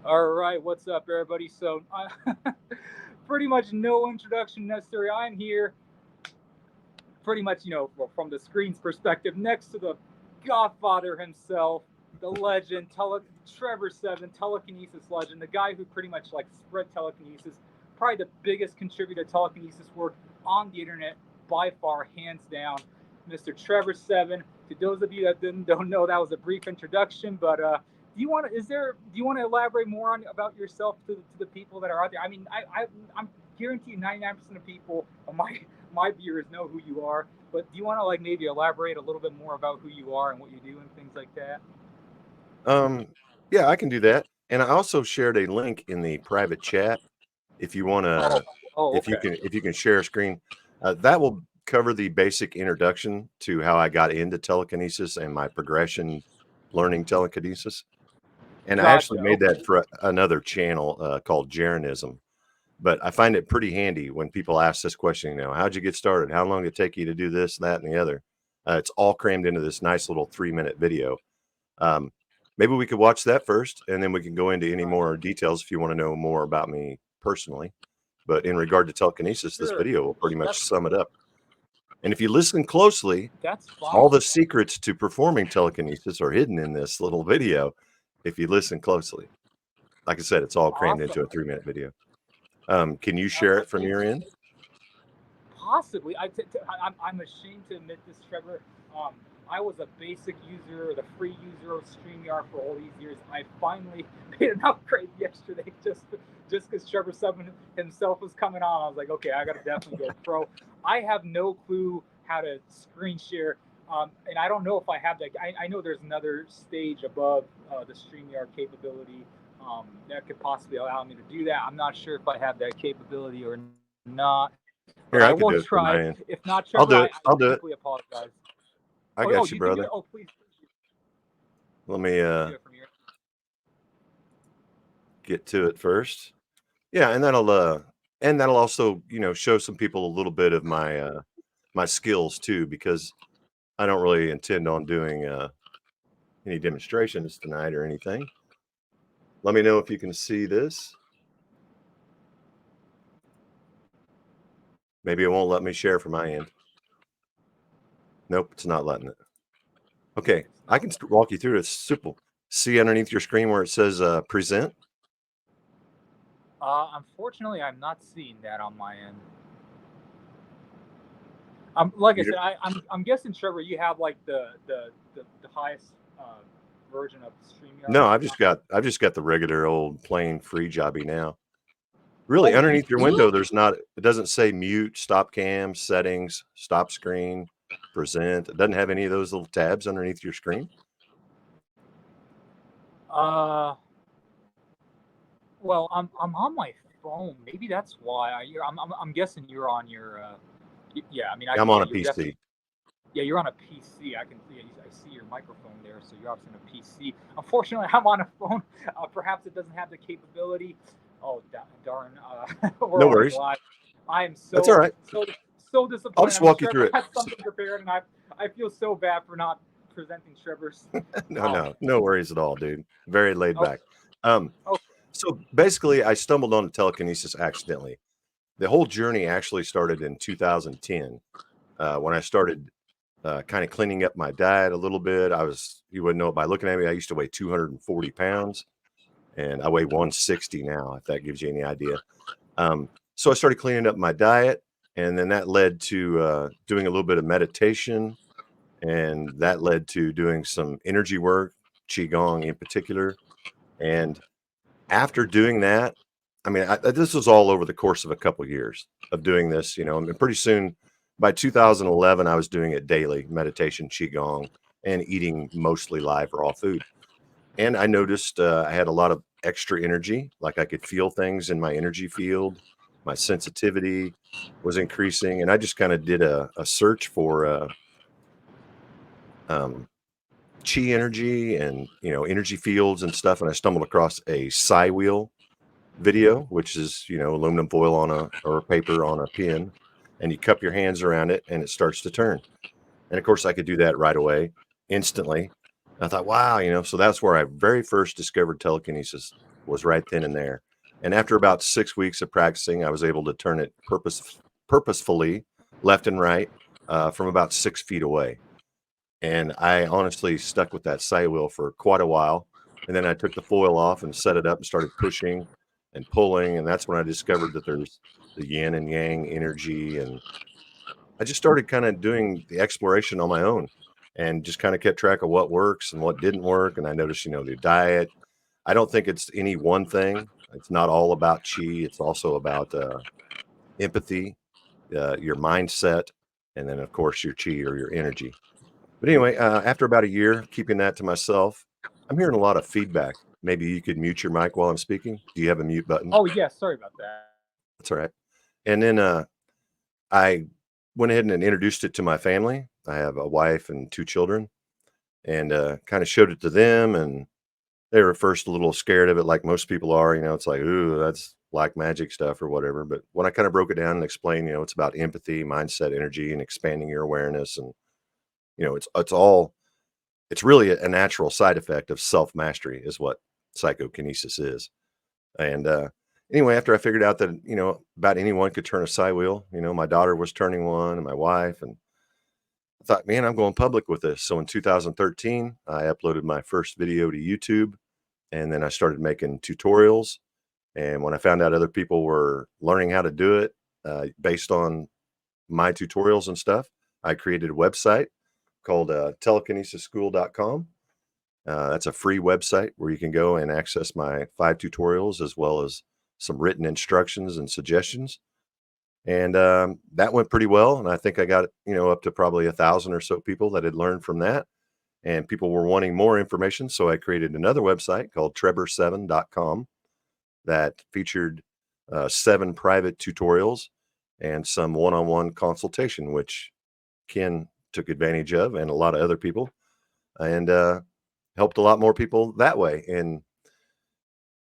All right, what's up, everybody? So, pretty much no introduction necessary. I'm here, pretty much, well, from the screen's perspective, next to the Godfather himself, the legend, Trevor Seven, telekinesis legend, the guy who pretty much like spread telekinesis, probably the biggest contributor to telekinesis work on the internet by far, hands down, Mr. Trevor Seven. To those of you that don't know, that was a brief introduction, but do you want to elaborate more on about yourself to the people that are out there? I mean, I'm guarantee you 99% of people of my viewers know who you are, but do you want to like maybe elaborate a little bit more about who you are and what you do and things like that? Um, yeah, I can do that. And I also shared a link in the private chat. If you want Oh, to, oh, okay. if you can share a screen, that will cover the basic introduction to how I got into telekinesis and my progression learning telekinesis. And I actually Gotcha. made Okay. that for another channel called Jaronism. But I find it pretty handy when people ask this question, how'd you get started? How long did it take you to do this, that, and the other? It's all crammed into this nice little 3-minute video. Um, Maybe we could watch that first, and then we can go into any more details if you want to know more about me personally. But in regard to telekinesis, this Sure. video will pretty much That's sum it up. And if you listen closely, that's all fine. the secrets to performing telekinesis are hidden in this little video. If you listen closely, like I said, it's all crammed into Awesome. a 3-minute video. Can you share I it from think your end? possibly. I'm ashamed to admit this, Trevor. Um, I was a basic user, the free user of StreamYard for all these years. I finally made an upgrade yesterday just because Trevor Seven himself was coming on. I was like, okay, I got to definitely go pro. I have no clue how to screen share. And I don't know if I have that. I know there's another stage above the StreamYard capability that could possibly allow me to do that. I'm not sure if I have that capability or not, but I will Here, I try. could do it If from my not, end. Trevor, I I'll do it. deeply I'll do it. apologize. I You got you, can do it. brother. Oh, please, Let me you can do it from here. get to it first. Yeah, and that'll also, show some people a little bit of my skills too, because I don't really intend on doing any demonstrations tonight or anything. Let me know if you can see this. Maybe it won't let me share from my end. Nope, it's not letting it. Okay, It's I not can letting me. walk you through it. It's simple. See underneath your screen where it says present? Unfortunately, I'm not seeing that on my end. Like I You said, I'm guessing, Trevor, you have like the highest version of StreamYard. No, I've just got the regular old plain free jobby now. Really, Oh, you underneath your do? window, it doesn't say mute, stop cam, settings, stop screen, present. It doesn't have any of those little tabs underneath your screen. Uh, well, I'm on my phone. Maybe that's why. I'm guessing you're on your. Yeah, I mean, I'm on yeah, a you're definitely. PC. Yeah, you're on a PC. I can see. I see your microphone there, so you're obviously on a PC. Unfortunately, I'm on a phone. Perhaps it doesn't have the capability. Oh, darn! We're No already worries. live. I am That's all so right. so I'll disappointed. just I mean, walk you through Trevor it. had something prepared, and I feel so bad for not presenting Trevor's. No, Um. no worries at all, dude. Very laid Okay. back. Um, Okay. so basically, I stumbled on telekinesis accidentally. The whole journey actually started in 2010 when I started kind of cleaning up my diet a little bit. You wouldn't know it by looking at me. I used to weigh 240 pounds and I weigh 160 now, if that gives you any idea. So I started cleaning up my diet, and then that led to doing a little bit of meditation, and that led to doing some energy work, qigong in particular. And after doing that, I mean, this was all over the course of a couple years of doing this, and pretty soon, by 2011, I was doing it daily, meditation, qigong, and eating mostly live raw food. And I noticed I had a lot of extra energy, like I could feel things in my energy field. My sensitivity was increasing, and I just kind of did a search for um, chi energy and energy fields and stuff, and I stumbled across a psi wheel video, which is aluminum foil on or paper on a pin, and you cup your hands around it, and it starts to turn. And of course, I could do that right away, instantly. I thought, wow, so that's where I very first discovered telekinesis. was right then and there. And after about 6 weeks of practicing, I was able to turn it purposefully left and right from about 6 feet away. And I honestly stuck with that sight wheel for quite a while. And then I took the foil off and set it up and started pushing and pulling. And that's when I discovered that there's the yin and yang energy. And I just started kind of doing the exploration on my own and just kind of kept track of what works and what didn't work. And I noticed, the diet. I don't think it's any one thing. It's not all about chi. It's also about empathy, your mindset, and then, of course, your chi or your energy. But anyway, after about a year keeping that to myself, I'm hearing a lot of feedback. Maybe you could mute your mic while I'm speaking. Do you have a mute button? Oh yeah, sorry about that. That's all right. And then I went ahead and introduced it to my family. I have a wife and 2 children, and kind of showed it to them. And they were first a little scared of it, like most people are. It's like, ooh, that's black magic stuff or whatever. But when I kind of broke it down and explained, it's about empathy, mindset, energy, and expanding your awareness, and it's really a natural side effect of self-mastery is what psychokinesis is. And anyway, after I figured out that, about anyone could turn a psi wheel, my daughter was turning one and my wife, and I thought, man, I'm going public with this. So in 2013, I uploaded my first video to YouTube, and then I started making tutorials. And when I found out other people were learning how to do it based on my tutorials and stuff, I created a website called telekinesisschool.com. That's a free website where you can go and access my 5 tutorials as well as some written instructions and suggestions. And that went pretty well. And I think I got, up to probably 1,000 or so people that had learned from that. And people were wanting more information. So I created another website called Trebor7.com that featured 7 private tutorials and some one-on-one consultation, which Ken took advantage of, and a lot of other people, and helped a lot more people that way. And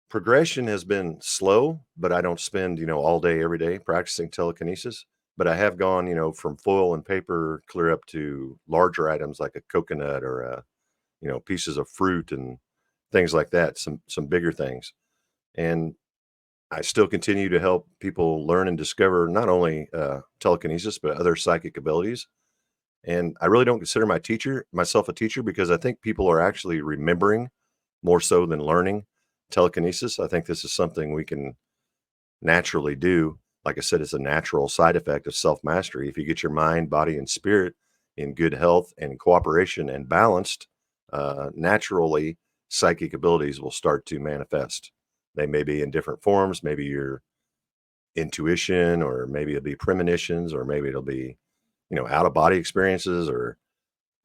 progression has been slow, but I don't spend, all day, every day practicing telekinesis. But I have gone, from foil and paper clear up to larger items like a coconut or pieces of fruit and things like that, some bigger things. And I still continue to help people learn and discover not only telekinesis, but other psychic abilities. And I really don't consider myself a teacher, because I think people are actually remembering more so than learning telekinesis. I think this is something we can naturally do. Like I said, it's a natural side effect of self-mastery. If you get your mind, body, and spirit in good health and cooperation and balanced, naturally psychic abilities will start to manifest. They may be in different forms. Maybe your intuition, or maybe it'll be premonitions, or maybe it'll be out of body experiences, or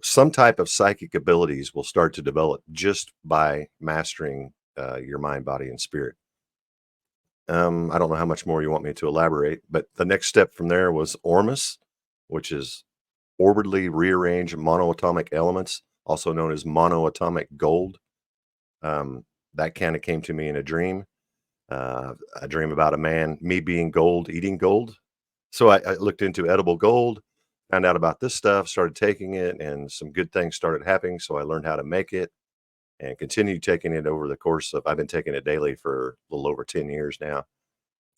some type of psychic abilities will start to develop just by mastering your mind, body, and spirit. I don't know how much more you want me to elaborate, but the next step from there was Ormus, which is orbitally rearranged monoatomic elements, also known as monoatomic gold. That kind of came to me in a dream. A dream about me being gold, eating gold. So I looked into edible gold, found out about this stuff, started taking it, and some good things started happening. So I learned how to make it and continued taking it over the course of, I've been taking it daily for a little over 10 years now,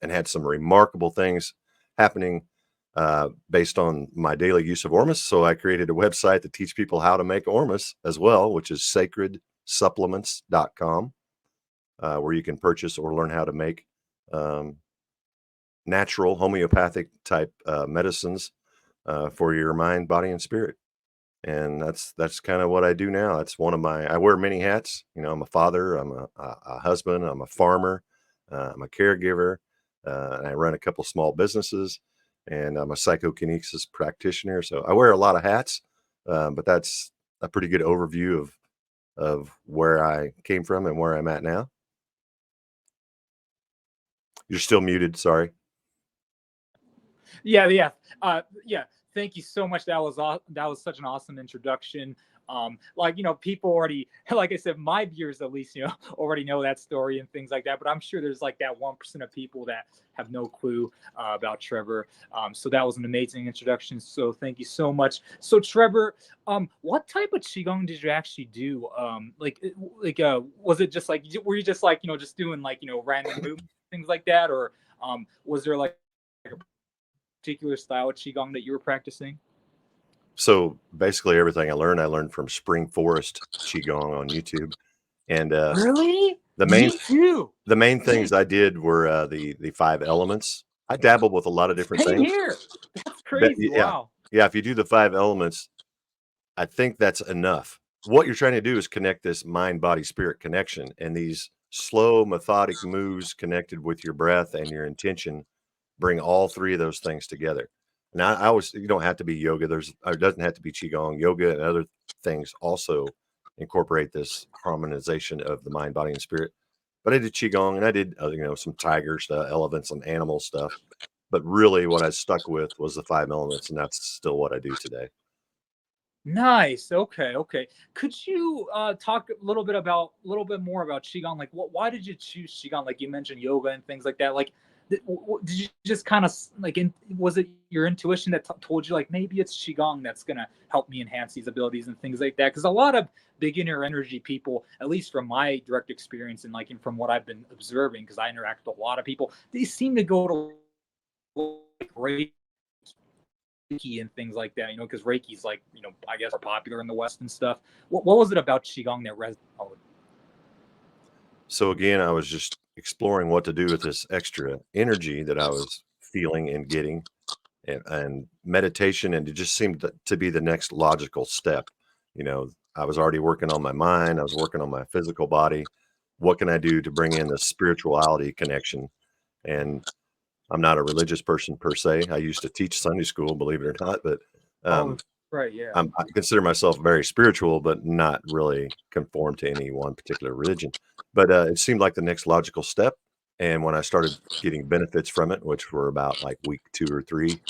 and had some remarkable things happening based on my daily use of Ormus. So I created a website to teach people how to make Ormus as well, which is sacredsupplements.com, where you can purchase or learn how to make natural homeopathic type medicines for your mind, body, and spirit. And that's kind of what I do now. That's I wear many hats. I'm a father, I'm a husband, I'm a farmer, I'm a caregiver, and I run a couple small businesses, and I'm a psychokinesis practitioner. So I wear a lot of hats, but that's a pretty good overview of where I came from and where I'm at now. You're still muted. Sorry. Yeah. Thank you so much. That was such an awesome introduction. Like, people already, like I said, my viewers at least, already know that story and things like that. But I'm sure there's like that 1% of people that have no clue about Trebor. So that was an amazing introduction. So thank you so much. So Trebor, what type of qigong did you actually do? Was it just like, were you just like, just doing like, random movements, things like that, or was there like a particular style of qigong that you were practicing? So basically, everything I learned from Spring Forest Qigong on YouTube, and Really? the main Me too. the main things I did were the five elements. I dabbled with a lot of different Same things. here. That's But crazy. yeah, Wow. yeah. If you do the five elements, I think that's enough. What you're trying to do is connect this mind, body, spirit connection, and these slow, methodic moves connected with your breath and your intention bring all three of those things together. Now, I always, you don't have to be yoga. It doesn't have to be qigong. Yoga and other things also incorporate this harmonization of the mind, body, and spirit. But I did qigong and I did, some tiger stuff, elephants, and animal stuff. But really, what I stuck with was the five elements, and that's still what I do today. Nice. Okay. Okay. Could you talk a little bit more about qigong? Like, why did you choose qigong? Like you mentioned yoga and things like that. Like, did you just kind of like, was it your intuition that told you like maybe it's qigong that's gonna help me enhance these abilities and things like that? Because a lot of beginner energy people, at least from my direct experience and like and from what I've been observing, because I interact with a lot of people, they seem to go to like Reiki and things like that, because Reiki's like, I guess are popular in the West and stuff. What was it about Qigong that resonated? Oh, So again, I was just exploring what to do with this extra energy that I was feeling and getting, and meditation, and it just seemed to be the next logical step. I was already working on my mind, I was working on my physical body. What can I do to bring in the spirituality connection? And I'm not a religious person per se. I used to teach Sunday school, believe it or not, but oh, um, right, yeah. I consider myself very spiritual, but not really conform to any one particular religion. But it seemed like the next logical step. And when I started getting benefits from it, which were about like week 2 or 3,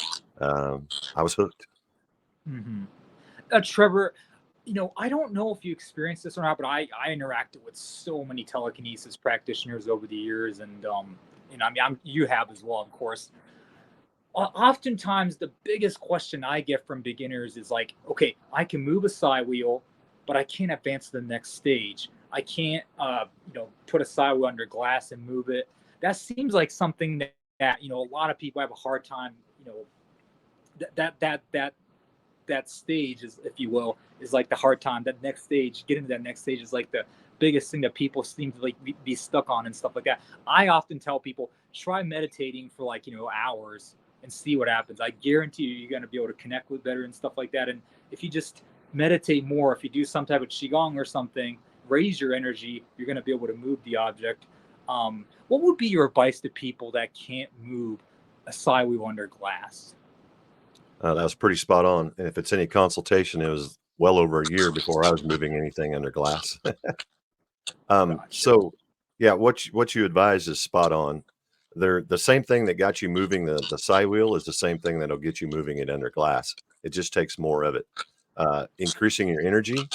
I was hooked. Hmm. Trevor, I don't know if you experienced this or not, but I interacted with so many telekinesis practitioners over the years, and I mean, you have as well, of course. Oftentimes the biggest question I get from beginners is like, okay, I can move a side wheel, but I can't advance to the next stage. I can't, put a side wheel under glass and move it. That seems like something that a lot of people have a hard time, that stage is, if you will, is like the hard time. That next stage, getting to that next stage is like the biggest thing that people seem to like be stuck on and stuff like that. I often tell people try meditating for like hours and see what happens. I guarantee you're going to be able to connect with better and stuff like that. And if you just meditate more, if you do some type of qigong or something, raise your energy, you're going to be able to move the object. What would be your advice to people that can't move a side wheel under glass? That was pretty spot on. And if it's any consultation, it was well over a year before I was moving anything under glass. Gotcha. So yeah, what you advise is spot on. They're the same thing that got you moving the side wheel is the same thing that'll get you moving it under glass. It just takes more of it. Increasing your energy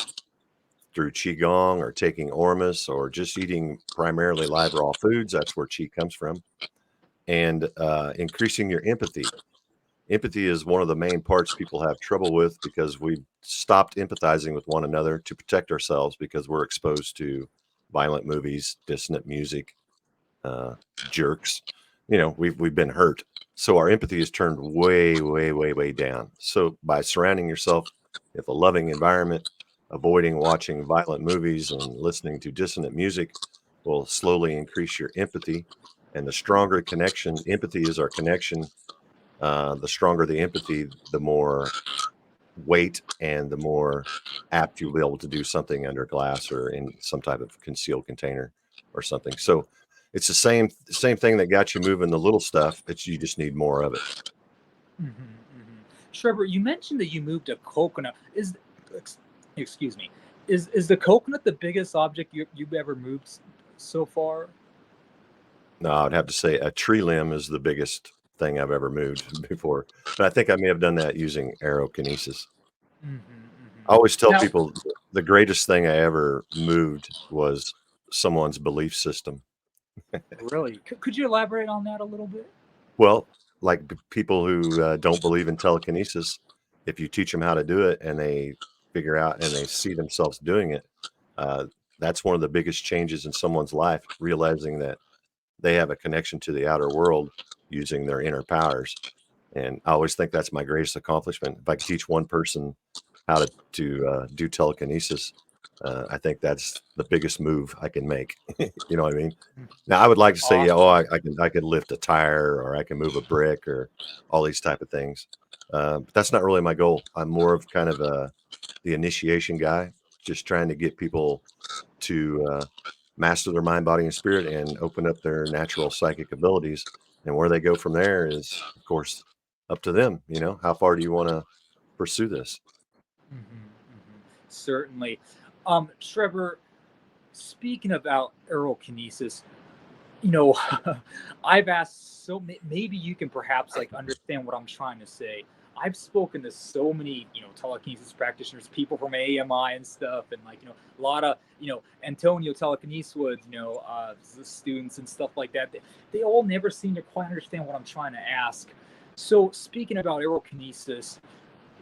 through qigong or taking ormus or just eating primarily live raw foods. That's where qi comes from. And increasing your empathy. Empathy is one of the main parts people have trouble with because we've stopped empathizing with one another to protect ourselves because we're exposed to violent movies, dissonant music, uh, jerks. We've been hurt, so our empathy is turned way, way, way, way down. So by surrounding yourself with a loving environment, avoiding watching violent movies and listening to dissonant music will slowly increase your empathy. And the stronger connection, empathy is our connection. The stronger the empathy, the more weight and the more apt you'll be able to do something under glass or in some type of concealed container or something. So it's the same thing that got you moving the little stuff. It's you just need more of it. Hmm. Hmm. Trevor, you mentioned that you moved a coconut. Excuse me, is the coconut the biggest object you've ever moved so far? No, I'd have to say a tree limb is the biggest thing I've ever moved before. But I think I may have done that using aerokinesis. Hmm. I always tell Now, people the greatest thing I ever moved was someone's belief system. really, could you elaborate on that a little bit? Well, like people who don't believe in telekinesis, if you teach them how to do it and they figure out and they see themselves doing it, uh, that's one of the biggest changes in someone's life, realizing that they have a connection to the outer world using their inner powers. And I always think that's my greatest accomplishment. If I could teach one person how to do telekinesis, I think that's the biggest move I can make. You know what I mean? Now, I would like to say, yeah, oh, Awesome. I could lift a tire or I can move a brick or all these type of things. But that's not really my goal. I'm more of kind of the initiation guy, just trying to get people to master their mind, body, and spirit and open up their natural psychic abilities. And where they go from there is, of course, up to them. You know, how far do you want to pursue this? Certainly. Trevor, speaking about aerokinesis, I've asked maybe you can perhaps like understand what I'm trying to say. I've spoken to so many, telekinesis practitioners, people from AMI and stuff, and like, a lot of, Antonio Telekinesis Woods, the students and stuff like that. They all never seem to quite understand what I'm trying to ask. So speaking about aerokinesis,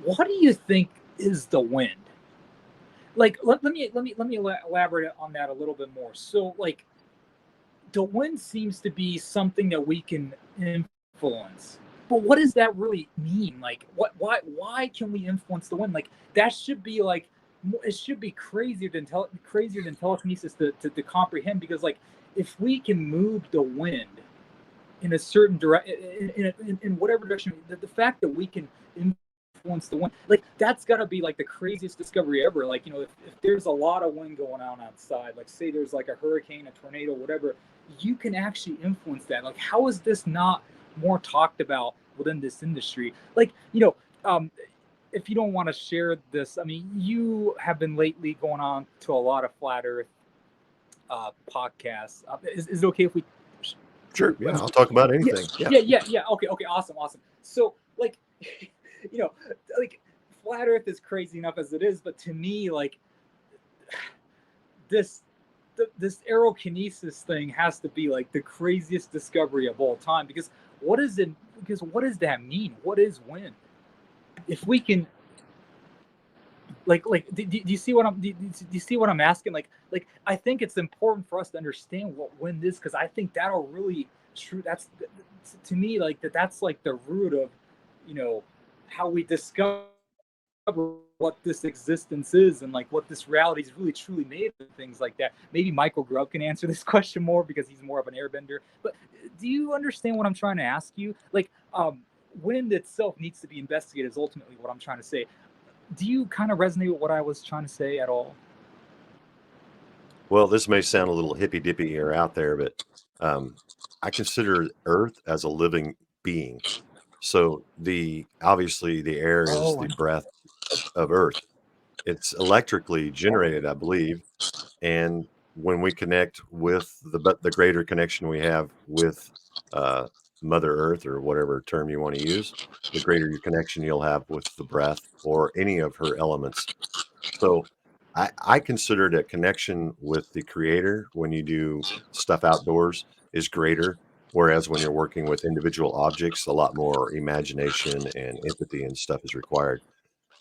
what do you think is the wind? Like, let me elaborate on that a little bit more. So like, the wind seems to be something that we can influence. But what does that really mean? Like, why can we influence the wind? Like, that should be like, it should be crazier than telekinesis to comprehend. Because like, if we can move the wind in a certain direction, in whatever direction, the fact that we can influence the wind, like that's got to be like the craziest discovery ever. Like, if there's a lot of wind going on outside, like say there's like a hurricane, a tornado, whatever, you can actually influence that. Like, how is this not more talked about within this industry? Like, if you don't want to share this, I mean, you have been lately going on to a lot of flat earth podcasts. Is it okay if we Sure. Yeah, I'll talk about yeah, anything. Yeah. yeah. Okay, awesome. So, like, you know, like, flat Earth is crazy enough as it is, but to me, like, this this aerokinesis thing has to be like the craziest discovery of all time. Because what is it? Because what does that mean? What is wind? If we can, do you see what you see what I'm asking? Like I think it's important for us to understand what wind is, because I think that'll really true. That's to me like that's like the root of, how we discover what this existence is, and like what this reality is really truly made of, things like that. Maybe Michael Grubb can answer this question more because he's more of an airbender. But do you understand what I'm trying to ask you? Like, wind itself needs to be investigated is ultimately what I'm trying to say. Do you kind of resonate with what I was trying to say at all? Well, this may sound a little hippy dippy or out there, but I consider Earth as a living being. So obviously the air is Oh, the breath of Earth. It's electrically generated, I believe, and when we connect with the greater connection we have with uh, Mother Earth, or whatever term you want to use, the greater your connection you'll have with the breath or any of her elements. So I consider that connection with the creator when you do stuff outdoors is greater. Whereas when you're working with individual objects, a lot more imagination and empathy and stuff is required.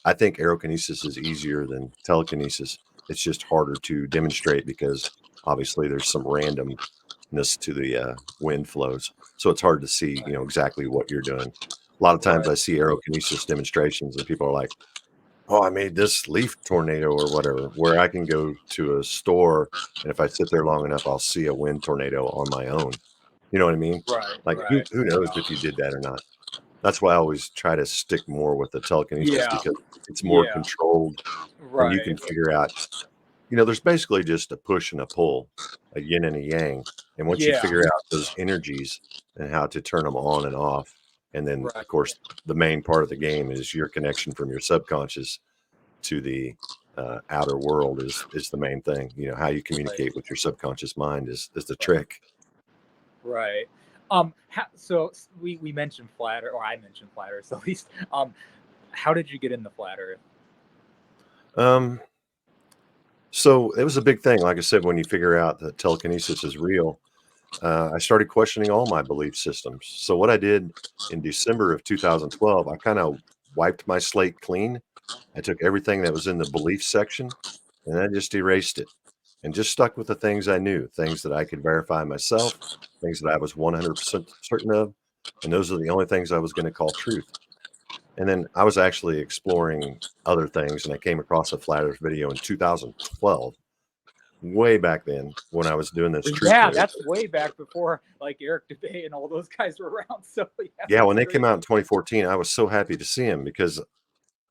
I think aerokinesis is easier than telekinesis. It's just harder to demonstrate because obviously there's some randomness to the wind flows. So it's hard to see, exactly what you're doing. A lot of times right. I see aerokinesis demonstrations and people are like, oh, I made this leaf tornado or whatever, where I can go to a store and if I sit there long enough, I'll see a wind tornado on my own. You know what I mean? Right, Like right. who knows if you did that or not? That's why I always try to stick more with the telekinesis Yeah, because it's more yeah, controlled and you can right, figure out, there's basically just a push and a pull, a yin and a yang. And once you yeah, figure out those energies and how to turn them on and off, and then right. of course the main part of the game is your connection from your subconscious to the outer world is the main thing. How you Right, communicate with your subconscious mind is the right, trick. right. So we mentioned flat Earth, or I mentioned flat Earth at least. How did you get into flat Earth? Um, so it was a big thing. Like I said, when you figure out that telekinesis is real, I started questioning all my belief systems. So what I did in December of 2012, I kind of wiped my slate clean. I took everything that was in the belief section and I just erased it and just stuck with the things I knew, things that I could verify myself, things that I was 100% certain of. And those are the only things I was going to call truth. And then I was actually exploring other things and I came across a flat earth video in 2012, way back then when I was doing this truth Yeah, race. that's way back before like Eric DeBay and all those guys were around. So yeah, Yeah, that's when they came crazy. out in 2014, I was so happy to see him because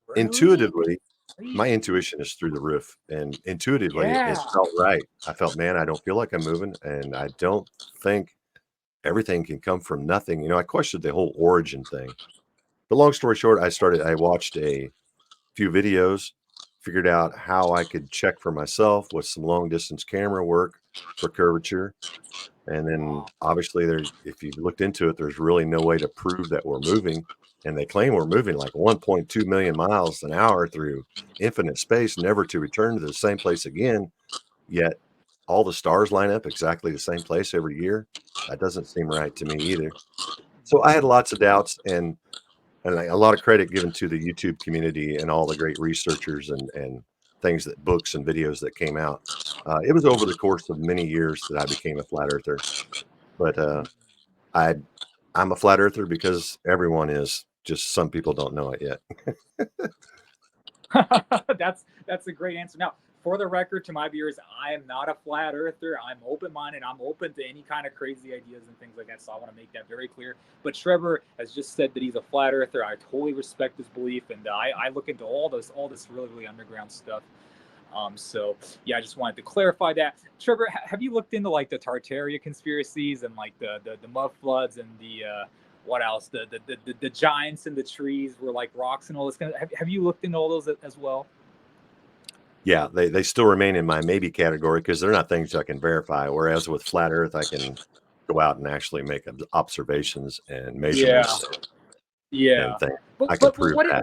Really? intuitively, my intuition is through the roof, and intuitively, Yeah. it felt right. I felt, man, I don't feel like I'm moving, and I don't think everything can come from nothing. I questioned the whole origin thing. But long story short, I watched a few videos, figured out how I could check for myself with some long distance camera work for curvature. And then obviously if you looked into it, there's really no way to prove that we're moving. And they claim we're moving like 1.2 million miles an hour through infinite space, never to return to the same place again. Yet all the stars line up exactly the same place every year. That doesn't seem right to me either. So I had lots of doubts and a lot of credit given to the YouTube community and all the great researchers and things that books and videos that came out. It was over the course of many years that I became a flat earther. But I I'm a flat earther because everyone is. Just some people don't know it yet. That's a great answer. Now, for the record, to my viewers, I am not a flat earther. I'm open minded. I'm open to any kind of crazy ideas and things like that. So I want to make that very clear. But Trevor has just said that he's a flat earther. I totally respect his belief, and I look into all this really really underground stuff. So yeah, I just wanted to clarify that. Trevor, have you looked into like the Tartaria conspiracies and like the mud floods and the what else? The giants in the trees were like rocks and all this kind of. Have you looked into all those as well? Yeah, they still remain in my maybe category because they're not things I can verify. Whereas with flat Earth, I can go out and actually make observations and Yeah, measurements and yeah. things. But I can but prove that.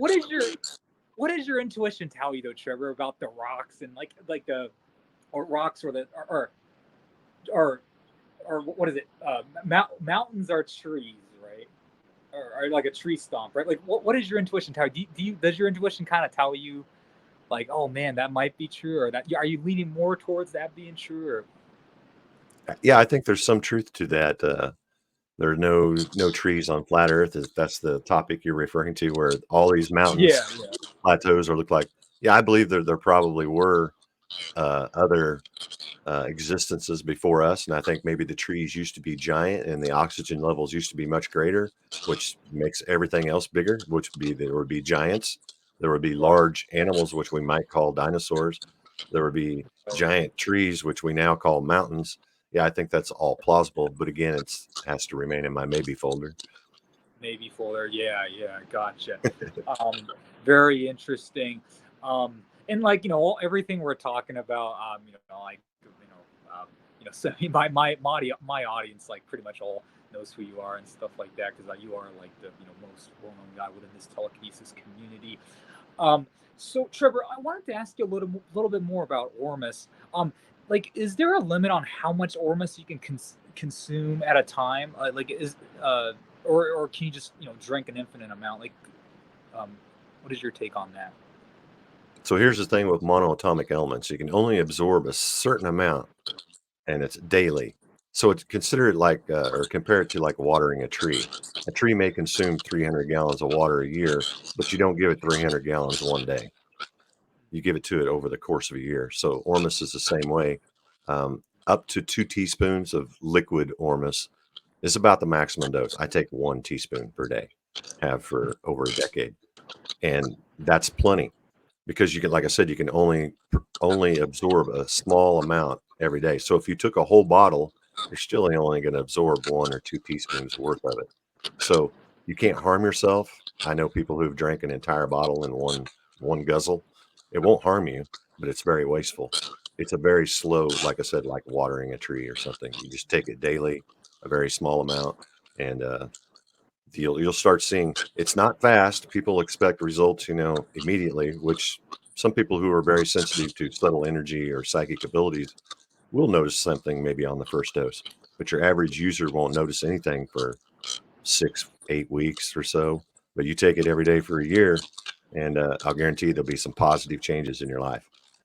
what is your intuition tell you though, Trevor, about the rocks and like the or rocks or the or or what is it? Mountains are trees, right? Or like a tree stomp, right? Like what is your intuition tell you? Does your intuition kind of tell you like, oh man, that might be true, or that are you leaning more towards that being true, or Yeah, I think there's some truth to that. There are no trees on flat Earth. Is that's the topic you're referring to, where all these yeah, mountains, yeah, plateaus, or look like? Yeah, I believe there probably were other existences before us, and I think maybe the trees used to be giant, and the oxygen levels used to be much greater, which makes everything else bigger. Which would be there would be giants, there would be right, large animals, which we might call dinosaurs. There would be giant trees, which we now call mountains. Yeah, I think that's all plausible, but again, it's has to remain in my maybe folder. maybe folder, yeah, yeah, gotcha. Um, Very interesting. And like everything we're talking about, like so my audience like pretty much all knows who you are and stuff like that because you are like the most well-known guy within this telekinesis community. Um, so Trevor, I wanted to ask you a little bit more about Ormus. Like, is there a limit on how much Ormus you can consume at a time? Like, or can you just drink an infinite amount? Like, um, what is your take on that? So here's the thing with monoatomic elements: you can only absorb a certain amount, and it's daily. So it's consider it like, or compare it to like watering a tree. A tree may consume 300 gallons of water a year, but you don't give it 300 gallons one day. You give it to it over the course of a year. So Ormus is the same way. Up to 2 teaspoons of liquid Ormus is about the maximum dose. I take 1 teaspoon per day, have for over a decade, and that's plenty because you can, like I said, you can only absorb a small amount every day. So if you took a whole bottle, you're still only going to absorb 1 or 2 teaspoons worth of it. So you can't harm yourself. I know people who've drank an entire bottle in one guzzle. It won't harm you, but it's very wasteful. It's a very slow, like I said, like watering a tree or something. You just take it daily, a very small amount, and you'll start seeing it's not fast. People expect results, immediately, which some people who are very sensitive to subtle energy or psychic abilities will notice something maybe on the first dose, but your average user won't notice anything for 6, 8 weeks or so. But you take it every day for a year, and I'll guarantee there'll be some positive changes in your life,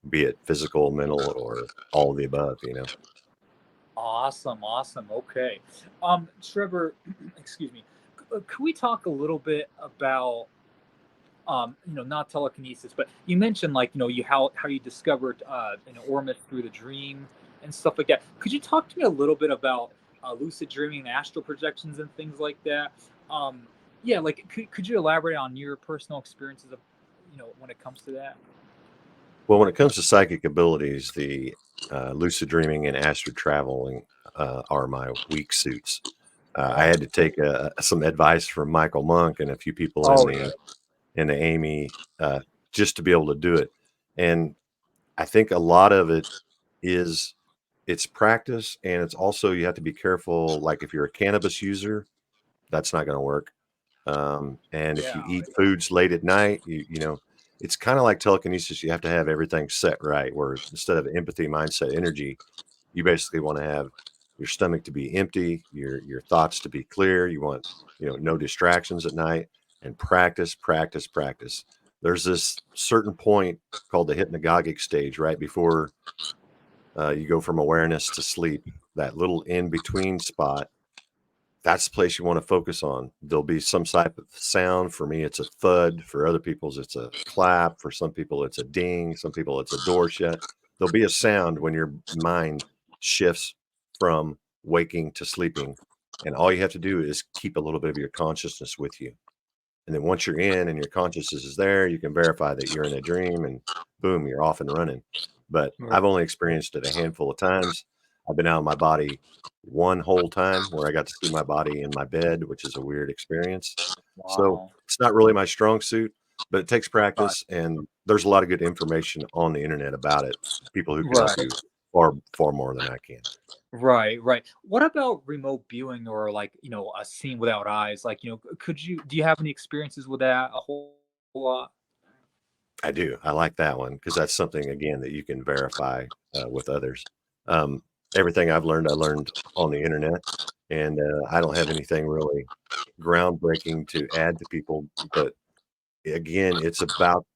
be it physical, mental, or all of the above, you know. Awesome, awesome. Okay. Trevor, excuse me. Could we talk a little bit about not telekinesis, but you mentioned like, you how you discovered Ormus through the dream and stuff like that. Could you talk to me a little bit about lucid dreaming and astral projections and things like that? Yeah, like could you elaborate on your personal experiences of, when it comes to that? Well, when it comes to psychic abilities, the lucid dreaming and astral traveling are my weak suits. I Oh, had to take some advice from Michael Monk and a few people oh yeah. in the Amy just to be able to do it. And I think a lot of it is it's practice, and it's also you have to be careful. Like if you're a cannabis user, that's not going to work. And if Yeah. you eat foods late at night, you know, it's kind of like telekinesis. You have to have everything set right. Where instead of empathy, mindset, energy, you basically want to have your stomach to be empty, your thoughts to be clear. You want, no distractions at night, and practice, practice, practice. There's this certain point called the hypnagogic stage, right before you go from awareness to sleep. That little in between spot, that's the place you want to focus on. There'll be some type of sound. For me, it's a thud. For other people's, it's a clap. For some people, it's a ding. Some people, it's a door shut. There'll be a sound when your mind shifts from waking to sleeping. And all you have to do is keep a little bit of your consciousness with you. And then once you're in and your consciousness is there, you can verify that you're in a dream and boom, you're off and running. But Right. I've only experienced it a handful of times. I've been out of my body one whole time where I got to see my body in my bed, which is a weird experience. So Wow. it's not really my strong suit, but it takes Got practice. And there's a lot of good information on the internet about it. People who can help Right. you far, far more than I can. Right, right. What about remote viewing or like, a scene without eyes? Like, do you have any experiences with that a whole lot? I do. I like that one because that's something again that you can verify with others. Um, Everything I learned on the internet, and I don't have anything really groundbreaking to add to people. But again, it's about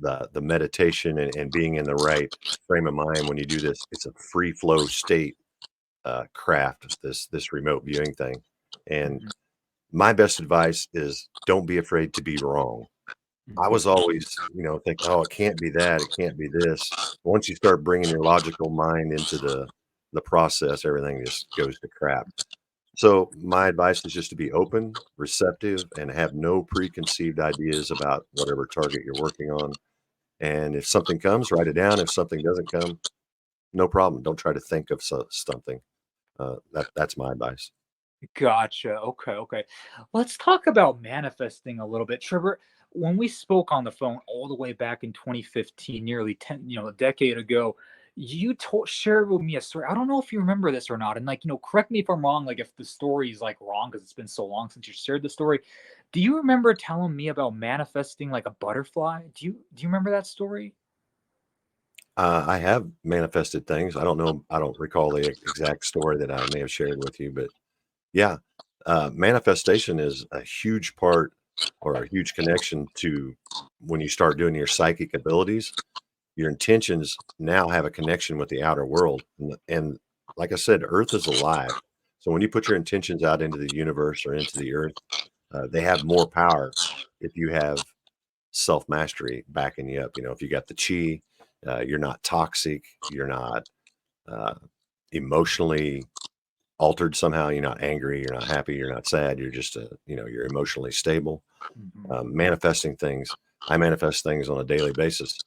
the meditation and being in the right frame of mind when you do this. It's a free flow state craft. This remote viewing thing, and Mhm, my best advice is don't be afraid to be wrong. I mhm. was always, thinking, "Oh, it can't be that, it can't be this." Once you start bringing your logical mind into the process, everything just goes to crap. So, my advice is just to be open, receptive, and have no preconceived ideas about whatever target you're working on. And if something comes, write it down. If something doesn't come, no problem. Don't try to think of something. That's my advice. Gotcha. Okay, okay. Let's talk about manifesting a little bit. Trevor, when we spoke on the phone all the way back in 2015, nearly 10, a decade ago, you shared with me a story. I don't know if you remember this or not. And like, correct me if I'm wrong, like if the story is like wrong because it's been so long since you shared the story. Do you remember telling me about manifesting like a butterfly? Do you remember that story? I have manifested things. I don't know. I don't recall the exact story that I may have shared with you, but yeah, manifestation is a huge part or a huge connection to when you start doing your psychic abilities. Your intentions now have a connection with the outer world, and like I said, Earth is alive. So when you put your intentions out into the universe or into the Earth, they have more power if you have self mastery backing you up. If you got the chi, you're not toxic, you're not uh, emotionally altered somehow. You're not angry, you're not happy, you're not sad. You're just, you're emotionally stable. Mhm, Manifesting things. I manifest things on a daily basis.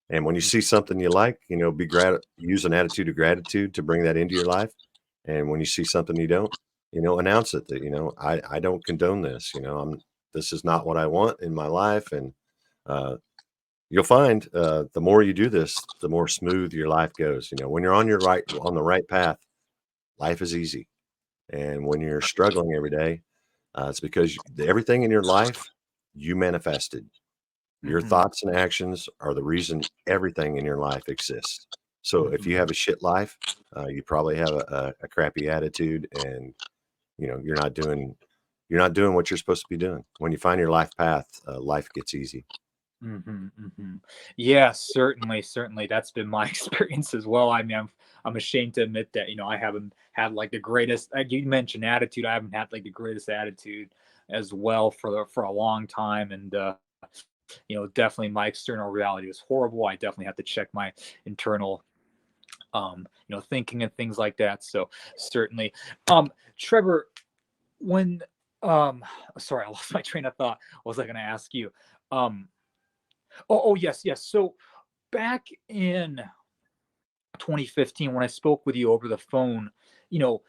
And when you see something you like, use an attitude of gratitude to bring that into your life. And when you see something you don't, announce it that, I don't condone this, this is not what I want in my life. And you'll find the more you do this, the more smooth your life goes. When you're on the right path, life is easy. And when you're struggling every day, it's because everything in your life you manifested. Your Hmm. thoughts and actions are the reason everything in your life exists. So if you Hmm. have a shit life, you probably have a crappy attitude, and you're not doing what you're supposed to be doing. When you find your life path, life gets easy. Hmm. Hmm. Yeah, certainly, certainly. That's been my experience as well. I mean, I'm ashamed to admit that, I haven't had like the greatest, like you mentioned attitude. I haven't had like the greatest attitude as well for a long time. And definitely my external reality was horrible. I definitely have to check my internal thinking and things like that. So certainly. Trevor, when sorry, I lost my train of thought. What was I gonna ask you? Um oh, yes, yes. So back in 2015 when I spoke with you over the phone, you know,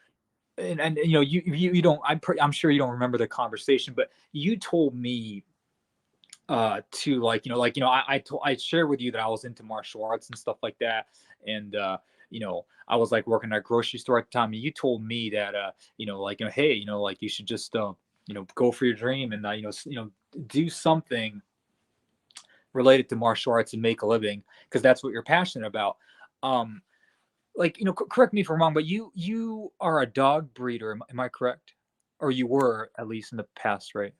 and you don't I'm sure you don't remember the conversation, but you told me to I shared with you that I was into martial arts and stuff like that. And I was like working at a grocery store at the time, and you told me that hey, like you should just go for your dream and do something related to martial arts and make a living because that's what you're passionate about. um Correct me if I'm wrong, but you are a dog breeder, am I correct? Or you were, at least in the past, right?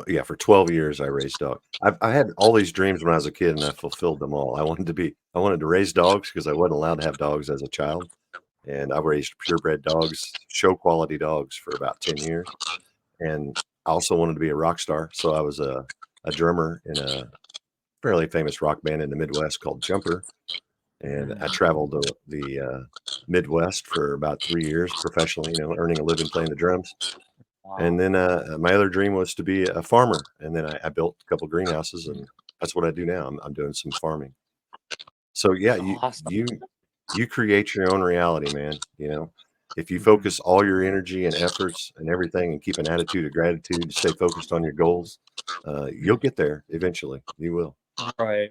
Yeah, for 12 years I raised dogs. I had all these dreams when I was a kid, and I fulfilled them all. I wanted to raise dogs because I wasn't allowed to have dogs as a child, and I raised purebred dogs, show quality dogs for about 10 years. And I also wanted to be a rock star, so I was a drummer in a fairly famous rock band in the Midwest called Jumper, and I Mm. traveled the Midwest for about 3 years professionally, earning a living playing the drums. And Wow. then, my other dream was to be a farmer, and then I built a couple greenhouses, and that's what I do now. I'm doing some farming. So, yeah, Awesome. you create your own reality, man, If you Mhm. focus all your energy and efforts and everything and keep an attitude of gratitude, stay focused on your goals, you'll get there eventually. You will. Right.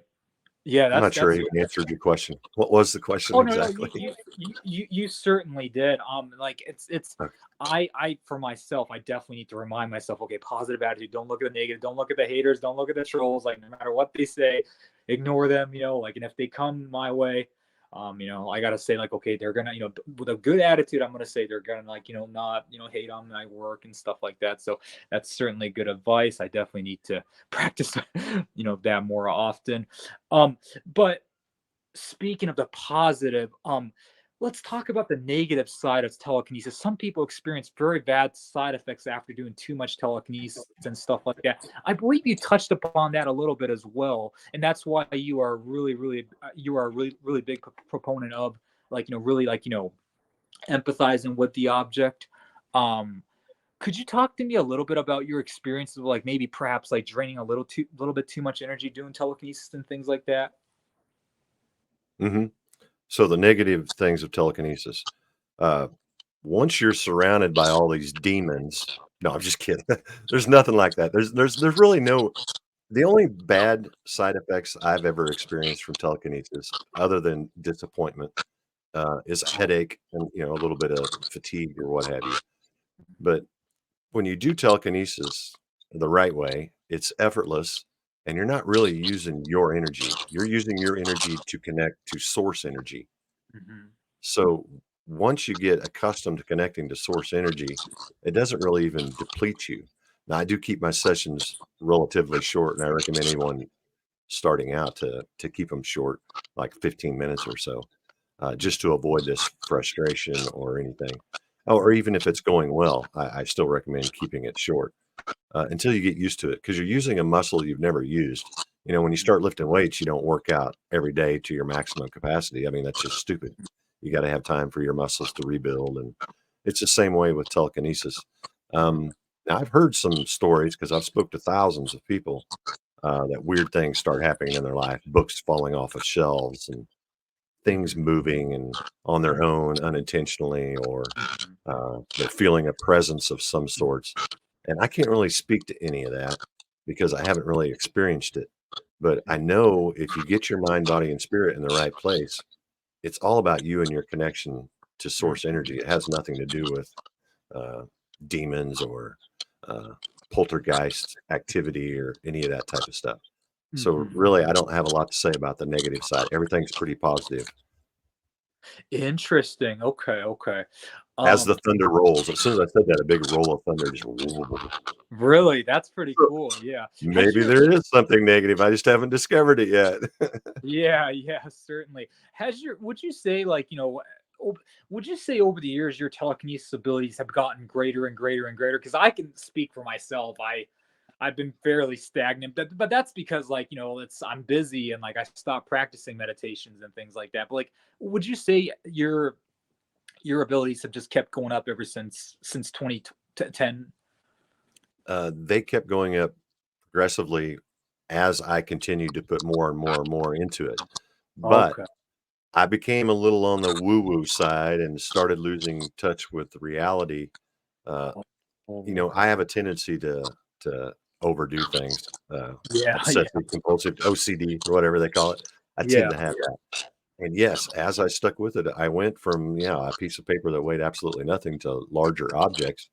Yeah, I'm that's not sure I that's even answered your question. What was the question Oh, no, no, you exactly? you you certainly did. Like it's Okay. I for myself, I definitely need to remind myself, okay, positive attitude. Don't look at the negative. Don't look at the haters. Don't look at the trolls. Like no matter what they say, ignore them. Like, and if they come my way, I gotta say like, okay, they're gonna, with a good attitude, I'm gonna say they're gonna like, not, hate on my work and stuff like that. So that's certainly good advice. I definitely need to practice, that more often. But speaking of the positive, let's talk about the negative side of telekinesis. Some people experience very bad side effects after doing too much telekinesis and stuff like that. I believe you touched upon that a little bit as well, and that's why you are really, really, you are a really, really big proponent of really empathizing with the object. Um, could you talk to me a little bit about your experiences of like maybe perhaps like draining little bit too much energy doing telekinesis and things like that? Mhm. So the negative things of telekinesis. Uh, Once you're surrounded by all these demons, no, I'm just kidding. There's nothing like that. There's really no, the only bad side effects I've ever experienced from telekinesis, other than disappointment, is a headache and, a little bit of fatigue or what have you. But when you do telekinesis the right way, it's effortless, and you're not really using your energy. You're using your energy to connect to source energy. Mhm. So once you get accustomed to connecting to source energy, it doesn't really even deplete you. Now, I do keep my sessions relatively short, and I recommend anyone starting out to keep them short, like 15 minutes or so, just to avoid this frustration or anything. Oh, or even if it's going well, I still recommend keeping it short until you get used to it because you're using a muscle you've never used. When you start lifting weights, you don't work out every day to your maximum capacity. I mean, that's just stupid. You got to have time for your muscles to rebuild. And it's the same way with telekinesis. Now, I've heard some stories because I've spoke to thousands of people that weird things start happening in their life, books falling off of shelves and things Mhm. moving and on their own unintentionally, or Mhm. they're feeling a presence of some sorts. And I can't really speak to any of that because I haven't really experienced it. But I know if you get your mind, body, and spirit in the right place, it's all about you and your connection to source energy. It has nothing to do with uh, demons or uh, poltergeist activity or any of that type of stuff. So Mhm. really, I don't have a lot to say about the negative side. Everything's pretty positive. Interesting. Okay, okay. As the Um, thunder rolls, as soon as I said that, a big roll of thunder just. really, that's pretty So cool. Yeah. Has maybe your there is something negative. I just haven't discovered it yet. Yeah, yeah, certainly. Has your would you say like, o- would you say over the years your telekinesis abilities have gotten greater and greater and greater? Because I can speak for myself. I've been fairly stagnant, but that's because like, it's I'm busy and like I stopped practicing meditations and things like that. But like, would you say your abilities have just kept going up ever since 2010? They kept going up progressively as I continued to put more and more and more into it. But Okay. I became a little on the woo-woo side and started losing touch with reality. Uh, Oh, I have a tendency to overdo things, yeah, yeah, obsessive compulsive OCD or whatever they call it. I tend yeah. to have that. And yes, as I stuck with it, I went from, a piece of paper that weighed absolutely nothing to larger objects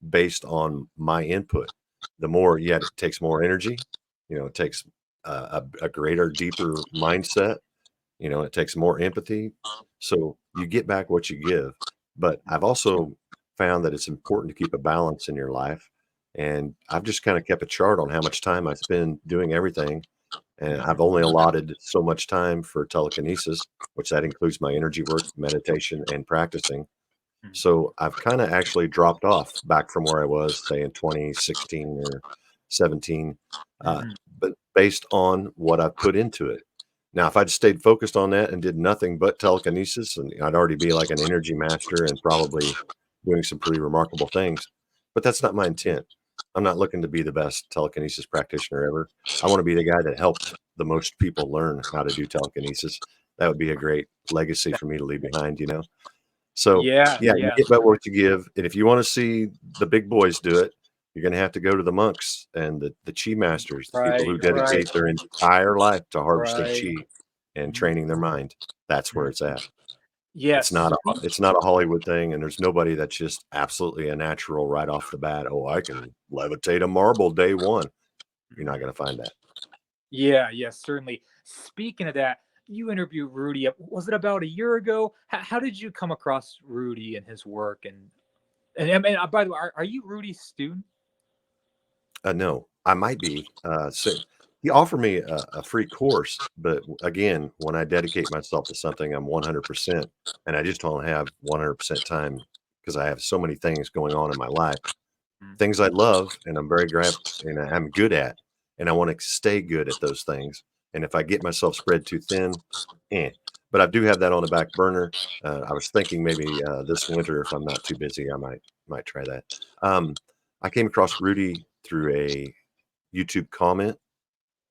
based on my input. The more, yet it takes more energy. It takes a greater, deeper mindset. It takes more empathy. So you get back what you give. But I've also found that it's important to keep a balance in your life. And I've just kind of kept a chart on how much time I spend doing everything. And I've only allotted so much time for telekinesis, which that includes my energy work, meditation, and practicing. Mhm, So I've kind of actually dropped off back from where I was, say, in 2016 or 17, uh, mhm. but based on what I've put into it. Now, if I'd stayed focused on that and did nothing but telekinesis, and I'd already be like an energy master and probably doing some pretty remarkable things. But that's not my intent. I'm not looking to be the best telekinesis practitioner ever. I want to be the guy that helped the most people learn how to do telekinesis. That would be a great legacy for me to leave behind. So, Yeah, yeah, you yeah. get back what you give, and if you wanna see the big boys do it, you're gonna have to go to the monks and the chi masters, the people Right, who right, dedicate their entire life to harvesting right. chi and Mhm, training their mind. That's where it's mhm. at. It's Yes, not a it's not a Hollywood thing, and there's nobody that's just absolutely a natural right off the bat, "Oh, I can levitate a marble day 1." You're not gonna find that. yeah, yes, certainly. Speaking of that, you interviewed Rudy. Was it about a year ago? How did you come across Rudy and his work? And I mean, by the way, are you Rudy's student? No, I might be. So he offered me a free course, but again, when I dedicate myself to something, I'm 100%, and I just don't have 100% time because I have so many things going on in my life, Mm. things I love, and I'm good at, and I want to stay good at those things. And if I get myself spread too thin, eh. But I do have that on the back burner. I was thinking maybe this winter, if I'm not too busy, I might try that. Um, I came across Rudy through a YouTube comment.